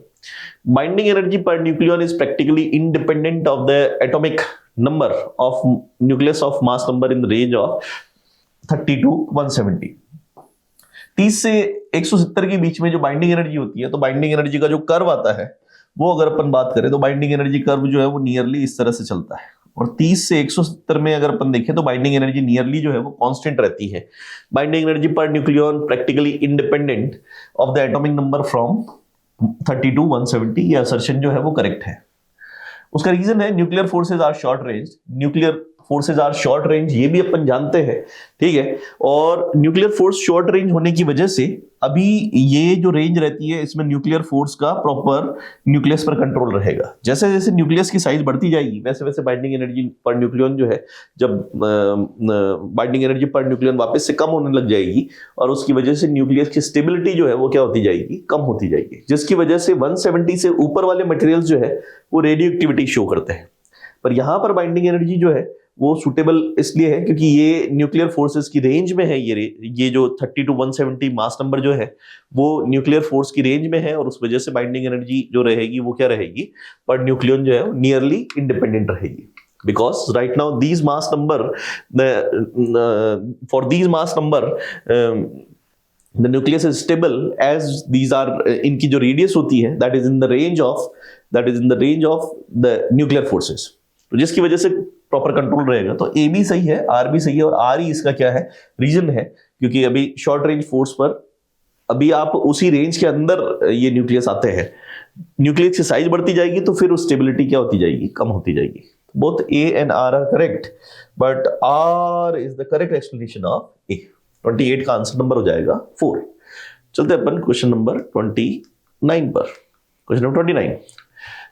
Binding energy per nucleon is practically independent of the atomic number of nucleus of mass number in the range of 30 to 170। 30 से 170 के बीच में जो बाइंडिंग एनर्जी होती है, तो बाइंडिंग एनर्जी का जो कर्व आता है वो अगर अपन बात करें तो बाइंडिंग एनर्जी कर्व जो है वो नियरली इस तरह से चलता है, और 30 से 170 में अगर अपन देखें तो बाइंडिंग एनर्जी नियरली जो है वो कांस्टेंट रहती है। Binding energy per nucleon practically independent of the atomic number from 30 to 170, ये असर्शन जो है वो करेक्ट है। उसका रीजन है nuclear forces are short range, nuclear forces are short range, ये भी अपन जानते हैं, ठीक है। और न्यूक्लियर फोर्स शॉर्ट रेंज होने की वजह से अभी ये जो रेंज रहती है इसमें न्यूक्लियर फोर्स का प्रॉपर न्यूक्लियस पर कंट्रोल रहेगा। जैसे जैसे न्यूक्लियस की साइज बढ़ती जाएगी वैसे वैसे बाइंडिंग एनर्जी पर न्यूक्लियन जो है, जब बाइंडिंग एनर्जी पर न्यूक्लियन वापस से कम होने लग जाएगी और उसकी वजह से न्यूक्लियस की स्टेबिलिटी जो है वो क्या होती जाएगी, कम होती जाएगी, जिसकी वजह से 170 से ऊपर वाले मटेरियल्स जो है वो रेडियो एक्टिविटी शो करते हैं। पर यहां पर बाइंडिंग एनर्जी जो है वो सुटेबल इसलिए है क्योंकि ये न्यूक्लियर फोर्सेस की रेंज में है। ये जो 30 to 170 मास नंबर जो है वो न्यूक्लियर फोर्स की रेंज में है, और उस वजह से बाइंडिंग एनर्जी जो रहेगी वो क्या रहेगी, पर न्यूक्लियन जो है नियरली इंडिपेंडेंट रहेगी। Because right now these mass number, for these mass number the nucleus is stable as these are इनकी जो रेडियस होती है that is in the range of the nuclear forces, तो जिसकी वजह से प्रॉपर कंट्रोल रहेगा। तो ए भी सही है, आर भी सही है, और आर ही इसका क्या है, रीजन है, क्योंकि अभी शॉर्ट रेंज फोर्स पर अभी आप उसी रेंज के अंदर ये न्यूक्लियस आते हैं। न्यूक्लियस की साइज बढ़ती जाएगी तो फिर स्टेबिलिटी क्या होती जाएगी, कम होती जाएगी। Both A and R are correct, but R is the correct explanation of A. 28 का आंसर नंबर हो जाएगा 4। चलते अपन क्वेश्चन नंबर 29 पर। Question number 29,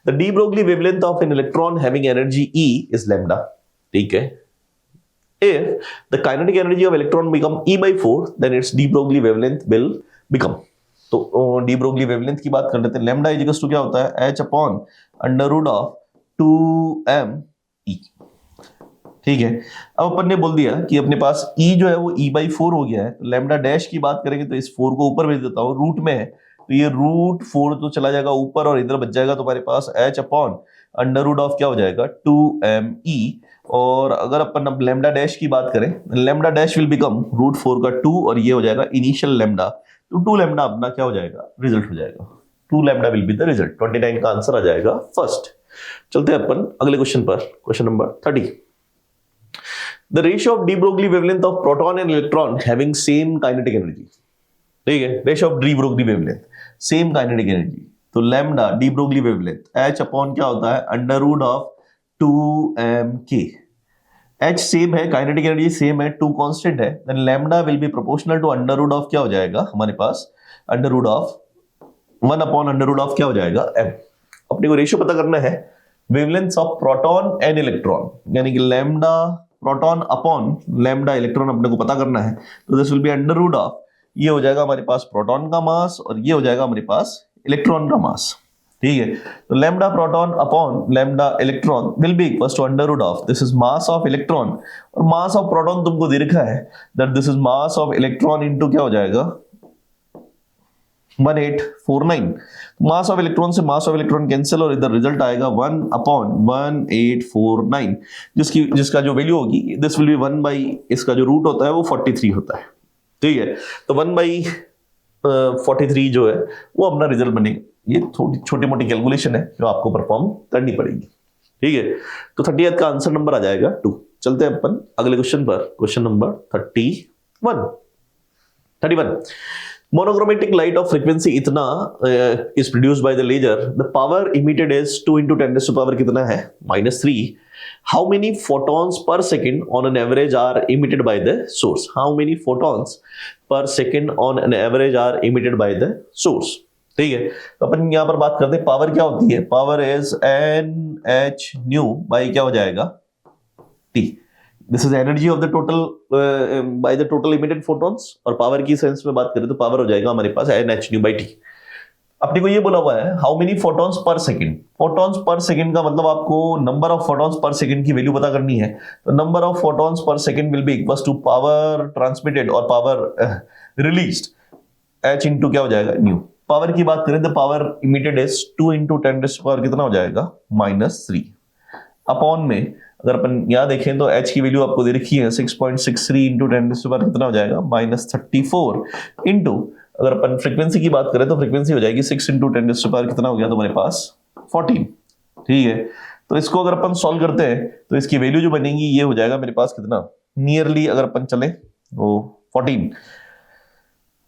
the de Broglie wavelength of an electron having energy E is lambda, ठीक है। If the kinetic energy of electron become E/4, then its de Broglie wavelength will become, तो de Broglie wavelength की बात कर लेते हैं। लैम्डा इक्वल्स टू क्या होता है, h upon under root of 2m E, ठीक है। अब अपन ने बोल दिया कि अपने पास E जो है वो E/4 हो गया है, तो लैम्डा डैश की बात करेंगे तो इस 4 को ऊपर भेज देता हूँ, रूट में है तो ये रूट 4 तो चला जाएगा ऊपर और इधर बच जाएगा, तो हमारे पास h upon under root of क्या हो जाएगा 2me। और अगर अपन अब लैम्डा डैश की बात करें, lambda dash will become root 4 का 2 और ये हो जाएगा इनिशियल लैम्डा, तो 2 लैम्डा अपना क्या हो जाएगा, रिजल्ट हो जाएगा। 2 lambda will be the result. 29 का आंसर आ जाएगा फर्स्ट। चलते हैं अपन अगले क्वेश्चन पर, question number 30। The ratio of de Broglie wavelength of proton and electron having same kinetic energy, ठीक है। Ratio of de Broglie wavelength, same kinetic energy, तो lambda de Broglie wavelength h upon क्या होता है under root of 2m k। h same है, काइनेटिक एनर्जी सेम है, 2 कांस्टेंट है, then lambda will be proportional to under root of क्या हो जाएगा हमारे पास, under root of 1 upon under root of क्या हो जाएगा m। अपने को रेशियो पता करना है wavelengths of proton and electron, यानी कि lambda proton upon lambda electron अपने को पता करना है, तो this will be under root of, ये हो जाएगा हमारे पास प्रोटॉन का मास और ये हो जाएगा हमारे पास इलेक्ट्रॉन का मास, ठीक है। तो lambda proton upon lambda electron will be equals to under root of, this is mass of electron और मास ऑफ प्रोटॉन तुमको दे रखा है that this is mass of electron into क्या हो जाएगा 1849। मास ऑफ इलेक्ट्रॉन से मास ऑफ इलेक्ट्रॉन कैंसिल और इधर रिजल्ट आएगा 1 अपॉन 1849, जिसका जो वैल्यू होगी दिस विल बी 1 बाई, इसका जो रूट होता है वो 43 होता है, ठीक है। तो 1/43 जो है वो अपना रिजल्ट बनेगा। ये थोड़ी छोटी मोटी कैलकुलेशन है जो आपको परफॉर्म करनी पड़ेगी, ठीक है। तो 30th का आंसर नंबर आ जाएगा 2। चलते हैं अपन अगले क्वेश्चन पर, question number 31। Monochromatic light of frequency इतना is produced by the laser. The power emitted is 2 into 10 raised to power कितना है -3. How many photons per second on an average are emitted by the source? How many photons per second on an average are emitted by the source? ठीक है, तो अपन यहाँ पर बात करते हैं पावर क्या होती है। Power is NH nu by क्या हो जाएगा T। This is energy of the total by the total emitted photons, और पावर की सेंस में बात करें तो पावर हो जाएगा हमारे पास NH nu बाई T। अपने को ये बोला हुआ है how many photons per second. Photons per second का मतलब आपको number of photons per second की वैल्यू पता करनी है, तो number of photons per second will be equals to power transmitted और पावर रिलीज्ड H इंटू क्या हो जाएगा न्यू। पावर की बात करें तो power emitted is 2 into 10 raise to power कितना हो जाएगा -3 अपॉन में अगर अपन यहाँ देखें तो H की वैल्यू आपको दे रखी है 6.63 इंटू 10 रेज़ टू पावर कितना हो जाएगा -34 इंटू, अगर अपन फ्रीक्वेंसी की बात करें तो फ्रीक्वेंसी हो जाएगी 6 इंटू 10 रेज़ टू पावर कितना हो गया तो हमारे पास 14। ठीक है, तो इसको अगर अपन सॉल्व करते हैं तो इसकी वैल्यू जो बनेगी ये हो जाएगा मेरे पास कितना, नियरली अगर अपन चले वो 14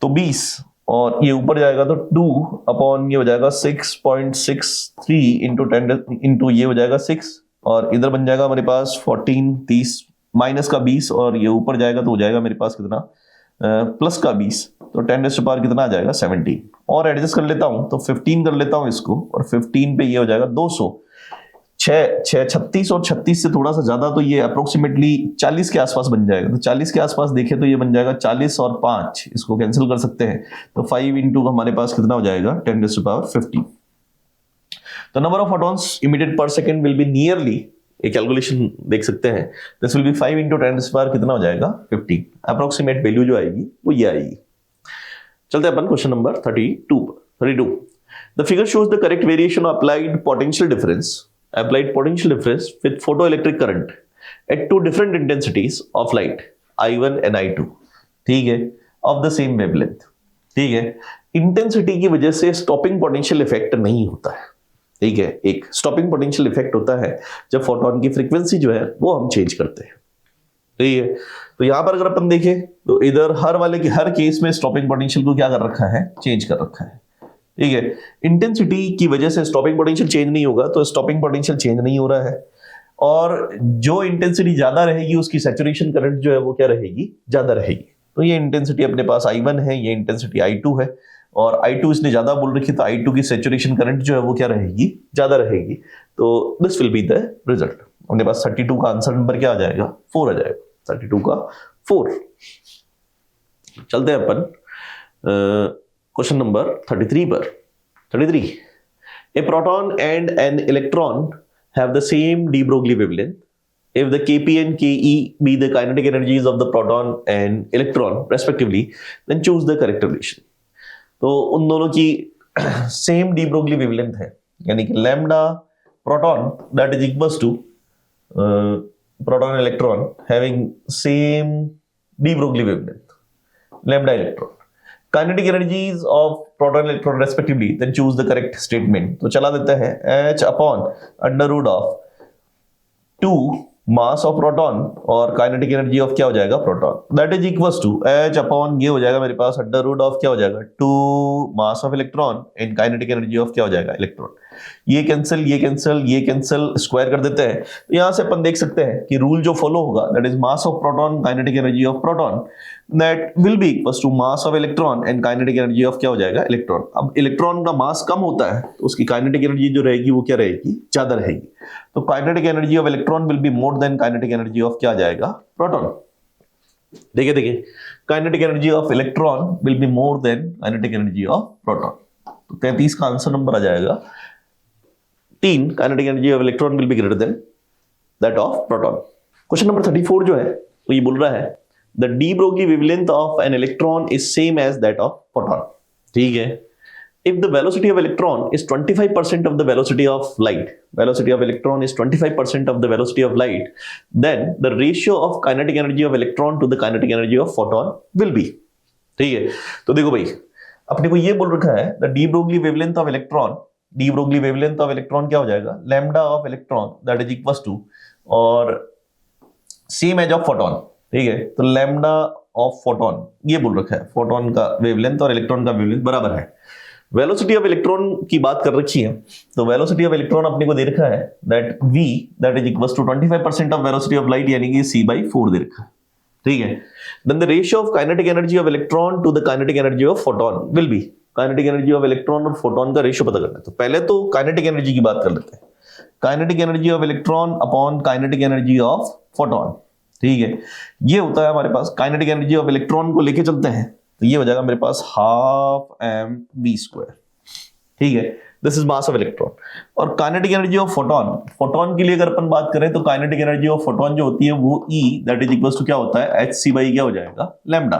तो 20, और ये ऊपर जाएगा तो 2 अपॉन ये हो जाएगा 6.63 इंटू 10 इंटू ये हो जाएगा 6, और इधर बन जाएगा हमारे पास 14, 30 माइनस का 20, और ये ऊपर जाएगा तो हो जाएगा मेरे पास कितना प्लस का 20, तो 10 रेज़ टू पावर कितना आ जाएगा 17, और एडजस्ट कर लेता हूं तो 15 कर लेता हूं इसको, और 15 पे ये हो जाएगा 200, 36 और 36 से थोड़ा सा ज्यादा, तो ये अप्रोक्सीमेटली 40 के आसपास बन जाएगा। तो 40 के आसपास देखें तो ये बन जाएगा 40 और 5, इसको कैंसिल कर सकते हैं, तो 5 इंटू हमारे पास कितना हो जाएगा 10 रेज़ टू पावर 15। तो number of photons emitted per second will be nearly, एक कैलकुलेशन देख सकते हैं, this will be 5 into 10 raise to power कितना हो जाएगा 15। अप्रोक्सीमेट वैल्यू जो आएगी वो ये आएगी। चलते हैं अपन question number 32। The figure shows the correct variation of applied potential difference with photoelectric current at two different intensities of light I1 and I2, ठीक है, of the same wavelength। ठीक है, इंटेंसिटी की वजह से स्टॉपिंग पोटेंशियल इफेक्ट नहीं होता है। ठीक है, एक स्टॉपिंग पोटेंशियल इफेक्ट होता है जब फोटोन की फ्रीक्वेंसी जो है वो हम चेंज करते हैं। ठीक है, तो यहां पर अगर अपन देखें तो इधर हर केस में स्टॉपिंग पोटेंशियल को क्या कर रखा है, चेंज कर रखा है। ठीक है, इंटेंसिटी की वजह से स्टॉपिंग पोटेंशियल चेंज नहीं होगा, तो स्टॉपिंग पोटेंशियल चेंज नहीं हो रहा है, और जो इंटेंसिटी ज्यादा रहेगी उसकी सैचुरेशन करंट जो है वो क्या रहेगी, ज्यादा रहेगी। तो ये इंटेंसिटी अपने पास I1 है, ये इंटेंसिटी I2 है, और I2 इसने ज्यादा बोल रखी, तो I2 की सैचुरेशन करंट जो है वो क्या रहेगी, ज्यादा रहेगी। तो this will be the result. अपने पास 32 का आंसर नंबर क्या आ जाएगा, 4 आ जाएगा, 32 का 4। चलते हैं अपन क्वेश्चन नंबर 33 पर। 33, a proton and an electron have the same de Broglie wavelength. If the Kp and Ke be the kinetic energies of the proton and electron respectively, then choose the correct relation। तो उन दोनों की सेम de Broglie wavelength है, यानी कि lambda proton that is equals to proton and electron having same de Broglie wavelength, lambda electron, kinetic energies of proton and electron respectively, then choose the correct statement। तो चला देते हैं h upon under root of 2 mass of proton और kinetic energy of क्या हो जाएगा, proton, that is equals to h upon ये हो जाएगा मेरे पास under root of क्या हो जाएगा 2 mass of electron and kinetic energy of क्या हो जाएगा, electron। ये कैंसिल स्क्वायर कर देते हैं, तो यहां से अपन देख सकते हैं कि रूल जो फॉलो होगा, that is mass of proton kinetic energy of proton, that will be equals to mass of electron and kinetic energy of क्या हो जाएगा, इलेक्ट्रॉन। अब इलेक्ट्रॉन का मास कम होता है तो उसकी काइनेटिक एनर्जी जो रहेगी वो क्या रहेगी, ज्यादा रहेगी। तो kinetic energy of electron will be more than kinetic energy of क्या जाएगा, प्रोटॉन। देखिए kinetic energy of electron will be more than kinetic energy of proton. तो 33 का आंसर नंबर आ जाएगा 3, kinetic energy of electron will be greater than that of proton. Question number 34 जो है वो ये बोल रहा है the de Broglie wavelength of an electron is same as that of proton. ठीक है, if the velocity of electron is 25% of the velocity of light, velocity of electron is 25% of the velocity of light, then the ratio of kinetic energy of electron to the kinetic energy of photon will be. ठीक है, तो देखो भाई अपने को ये बोल रखा है the de Broglie wavelength of electron, de Broglie wavelength of electron क्या हो जाएगा, lambda of electron that is equals to और सेम एज ऑफ फोटॉन। ठीक है, तो लैम्डा ऑफ फोटॉन ये बोल रखा है, फोटॉन का वेवलेंथ और इलेक्ट्रॉन का वेवलेंथ बराबर है। वेलोसिटी ऑफ इलेक्ट्रॉन की बात कर रखी है, तो वेलोसिटी ऑफ इलेक्ट्रॉन अपने को दे रखा है that v that is equals to 25% of velocity of light, यानी कि c/4 दे रखा है। ठीक है, then the ratio of kinetic energy of electron to the kinetic energy of photon will be, kinetic energy of electron और फोटॉन का रेशियो पता करना है। तो पहले तो काइनेटिक एनर्जी की बात कर लेते हैं, kinetic energy of electron upon kinetic energy of photon. ठीक है, ये होता है हमारे पास, काइनेटिक एनर्जी ऑफ इलेक्ट्रॉन को लेके चलते हैं तो ये हो जाएगा मेरे पास ½ mv²। ठीक है, this is mass of electron. और kinetic energy of photon, photon के लिए अगर अपन बात करें तो काइनेटिक एनर्जी ऑफ फोटॉन जो होती है वो E that is equals to क्या होता है, hc/ क्या हो जाएगा, लैम्डा।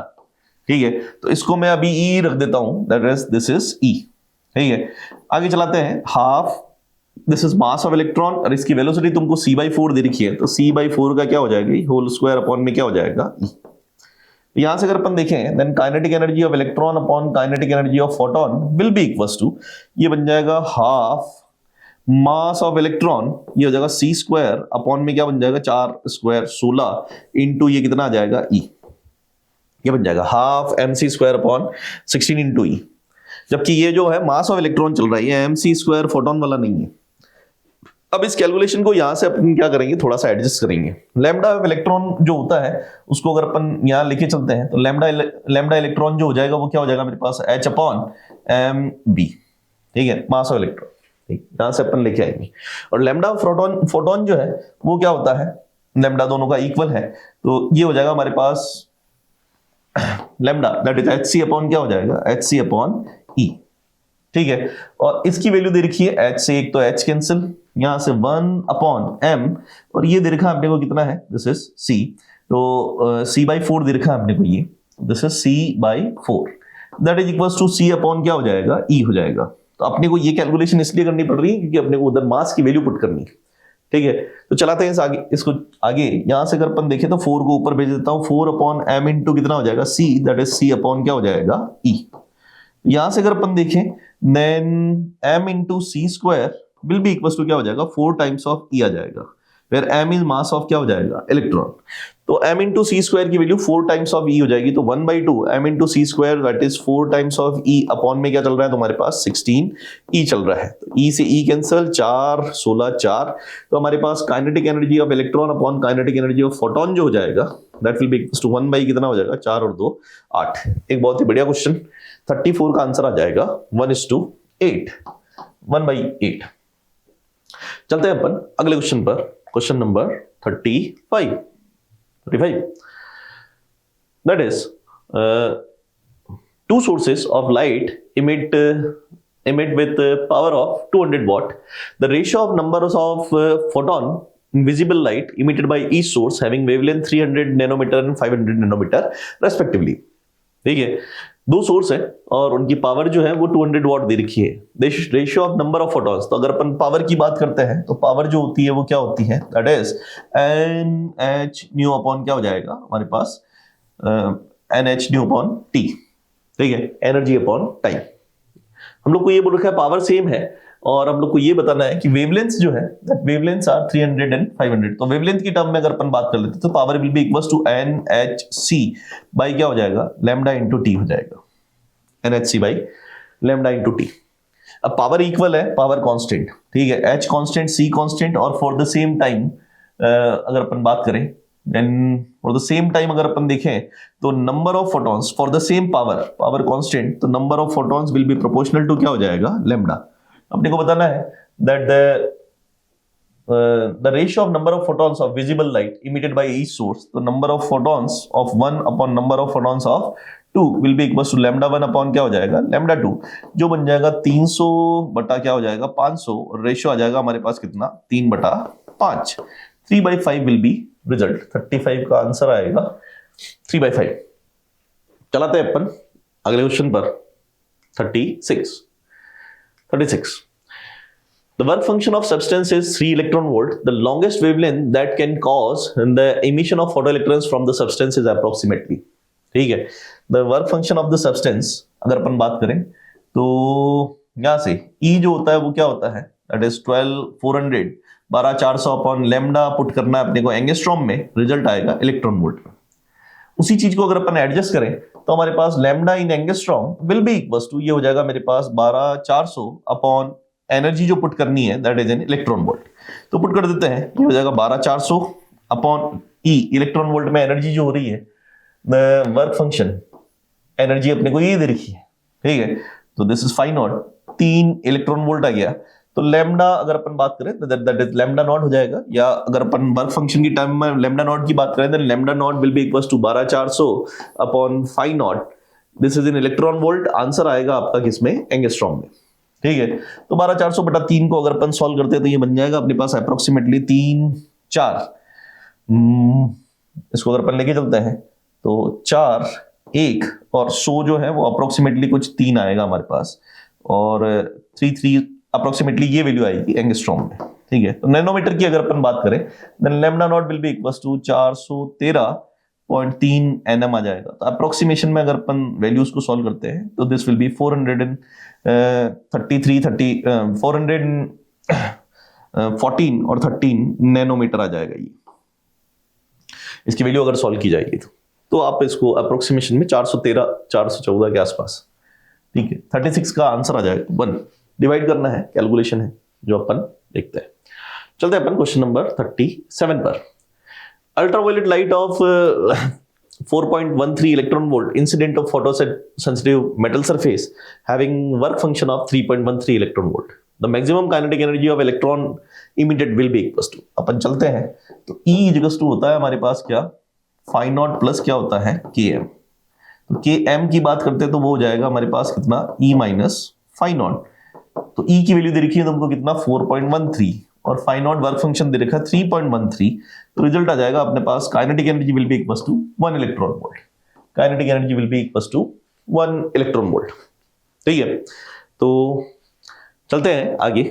ठीक है, तो इसको मैं अभी E रख देता हूं, that is this is E। ठीक है, आगे चलाते हैं, half this is mass of electron और इसकी वेलोसिटी तुमको c/4 दे रखी है, तो c/4 का क्या हो जाएगा, होल स्क्वायर अपॉन में क्या हो जाएगा E। यहां से अगर अपन देखें then kinetic energy of electron upon kinetic energy of photon will be equals to, ये बन जाएगा ½ मास ऑफ इलेक्ट्रॉन ये हो जाएगा सी स्क्वायर अपॉन में क्या बन जाएगा 4 स्क्वायर 16 इंटू ये कितना आ जाएगा ई, ये बन जाएगा half M C square upon 16 into E. जबकि ये जो है मास ऑफ इलेक्ट्रॉन चल रहा है, ये एम सी स्क्वायर फोटोन वाला नहीं है। अब इस कैलकुलेशन को यहां से अपन क्या करेंगे, थोड़ा सा एडजस्ट करेंगे। लैम्डा ऑफ इलेक्ट्रॉन जो होता है उसको अगर अपन यहां लेके चलते हैं तो लैम्डा इलेक्ट्रॉन जो हो जाएगा वो क्या हो जाएगा मेरे पास एच अपॉन एम बी, ठीक है, मास ऑफ इलेक्ट्रॉन, यहां से अपन लेके आएंगे। और लैम्डा फोटोन जो है वो क्या होता है, लैम्डा दोनों का इक्वल है, तो ये हो जाएगा हमारे पास lambda that is H C upon क्या हो जाएगा एच सी अपॉन ई, ठीक है। और इसकी वैल्यू दे रखी है एच से एक तो एच कैंसिल, यहां से 1 अपॉन एम, और ये दे रखा अपने को कितना है, दिस इज सी, तो सी बाई 4 दे रखा अपने को, ये this is c by 4 that is equals to c upon क्या हो जाएगा ई हो जाएगा। तो अपने को ये कैलकुलेशन इसलिए करनी पड़ रही है क्योंकि अपने को उधर मास की वैल्यू पुट करनी है, ठीक है। तो चलाते हैं इसको आगे, यहां से अगर अपन देखें तो 4 को ऊपर भेज देता हूं, 4 अपॉन एम इंटू कितना हो जाएगा c, that is c upon क्या हो जाएगा ई। यहां से अगर अपन देखें then m into c square will be equal to क्या हो जाएगा 4 टाइम्स ऑफ ई आ जाएगा, where m is mass of क्या हो जाएगा इलेक्ट्रॉन। तो m इंटू सी स्क्वायर की वैल्यू 4 टाइम्स ऑफ ई हो जाएगी, तो 1/2 m into c square that is 4 times of E upon में क्या चल रहा है तुम्हारे पास 16 ई चल रहा है। तो ई से ई कैंसिल, 4 16 4, तो हमारे पास kinetic energy of electron upon kinetic energy of photon जो हो जाएगा that will be equal to 1 by कितना हो जाएगा 4 और 2 8। एक बहुत ही बढ़िया क्वेश्चन, 34 का आंसर आ जाएगा 1:8, 1/8। चलते हैं अपन अगले क्वेश्चन पर, question number 35 that is two sources of light emit with power of 200 watt. The ratio of numbers of photon in visible light emitted by each source having wavelength 300 nanometer and 500 nanometer respectively. ठीक है, दो सोर्स है और उनकी पावर जो है वो 200 वॉट दे रखी है। Ratio of number of photons, तो अगर अपन पावर की बात करते हैं तो पावर जो होती है वो क्या होती है, that is N H nu upon क्या हो जाएगा हमारे पास N H nu upon T, ठीक है, एनर्जी अपॉन टाइम। हम लोग को ये बोल रखा है पावर सेम है और हम लोग को ये बताना है कि वेवलेंथ जो है दैट वेवलेंथ्स आर 300 एंड 500। तो वेवलेंथ की टर्म में अगर अपन बात कर लेते तो power will be equals to n h C by क्या हो जाएगा लैम्डा इंटू टी हो जाएगा, n h C by lambda into t. अब पावर इक्वल है, पावर कांस्टेंट, ठीक है, एच कांस्टेंट सी कांस्टेंट, और फॉर द सेम टाइम अगर अपन बात करें then for the same time अगर अपन देखें तो number of photons for the same power constant, तो number of photons will be proportional to क्या हो जाएगा लैम्डा। अपने को बताना है that the ratio of number of photons of visible light emitted by each source, तो number of photons of 1 upon number of photons of 2 will be equals to lambda 1 upon क्या हो जाएगा lambda 2, जो बन जाएगा 300 बटा क्या हो जाएगा 500, और रेशियो आ जाएगा हमारे पास कितना 3/5, 3/5 will be result। 35 का आंसर आएगा 3/5। चलाते हैं अपन अगले क्वेश्चन पर 36। The work function of substance is 3 electron volt. The longest wavelength that can cause the emission of photoelectrons from the substance is approximately, ठीक है। The work function of the substance अगर अपन बात करें तो यहां से E जो होता है वो क्या होता है, that is 12400 12400 upon lambda put करना है अपने को एंगस्ट्रॉम में, रिजल्ट आएगा इलेक्ट्रॉन वोल्ट में। उसी चीज को अगर अपन एडजस्ट करें तो हमारे पास lambda in angstrom will be equals to ये हो जाएगा मेरे पास 12400 अपॉन एनर्जी जो पुट करनी है that is an electron volt. तो पुट कर देते हैं, ये हो जाएगा 12400 अपॉन ई, इलेक्ट्रॉन वोल्ट में एनर्जी जो हो रही है द वर्क फंक्शन एनर्जी अपने को ये दे रखी है, ठीक है। तो this is 5 not, 3 electron volt आ गया। तो लैम्डा अगर अपन बात करें दैट इज लैम्डा नॉट हो जाएगा, या अगर अपन वर्क फंक्शन की टर्म में लैम्डा नॉट की बात करें then lambda naught will be equals to 12400 upon 5 naught, this is in electron volt. Answer आएगा आपका किसमें एंगस्ट्रॉम में, ठीक है। तो 12400 बटा 3 को अगर अपन सॉल्व करते हैं तो ये बन जाएगा अपने पास अप्रोक्सीमेटली 3 4, इसको अगर अपन लेके चलते हैं तो 4 1 और 100 जो है वो अप्रोक्सीमेटली कुछ 3 आएगा हमारे पास, और 3 अप्रोक्सीमेटली ये वैल्यू आएगी एंगस्ट्रॉम में, ठीक है। तो नैनोमीटर की अगर अपन बात करें then lambda naught will be equals to 413.3 nm आ जाएगा। तो अप्रोक्सीमेशन में अगर अपन वैल्यूज को सॉल्व करते हैं तो दिस विल बी 433 14 और 13 नैनोमीटर आ जाएगा ये, इसकी वैल्यू अगर सॉल्व की जाएगी तो आप इसको अप्रोक्सीमेशन में 413 414 के आसपास, ठीक है, 36 का आंसर आ जाएगा। 1 डिवाइड करना है, कैलकुलेशन है जो अपन देखते हैं। चलते हैं अपन क्वेश्चन नंबर 37 पर। Ultraviolet light of 4.13 electron volt incident of photosensitive metal surface having work function of 3.13 electron volt. The maximum kinetic energy of electron emitted will be equals to, अपन चलते हैं तो E इक्वल्स टू होता है हमारे पास क्या, फाई नॉट प्लस क्या होता है Km। तो Km की बात करते हैं तो वो हो जाएगा हमारे पास कितना, E माइनस फाई नॉट। तो E की वैल्यू दे रखी है तुमको कितना 4.13 और फाई नॉट वर्क फंक्शन दे रखा है 3.13, तो रिजल्ट आ जाएगा अपने पास kinetic energy will be equals to 1 electron volt. Kinetic energy will be equals to 1 electron volt. ठीक है, तो चलते हैं आगे।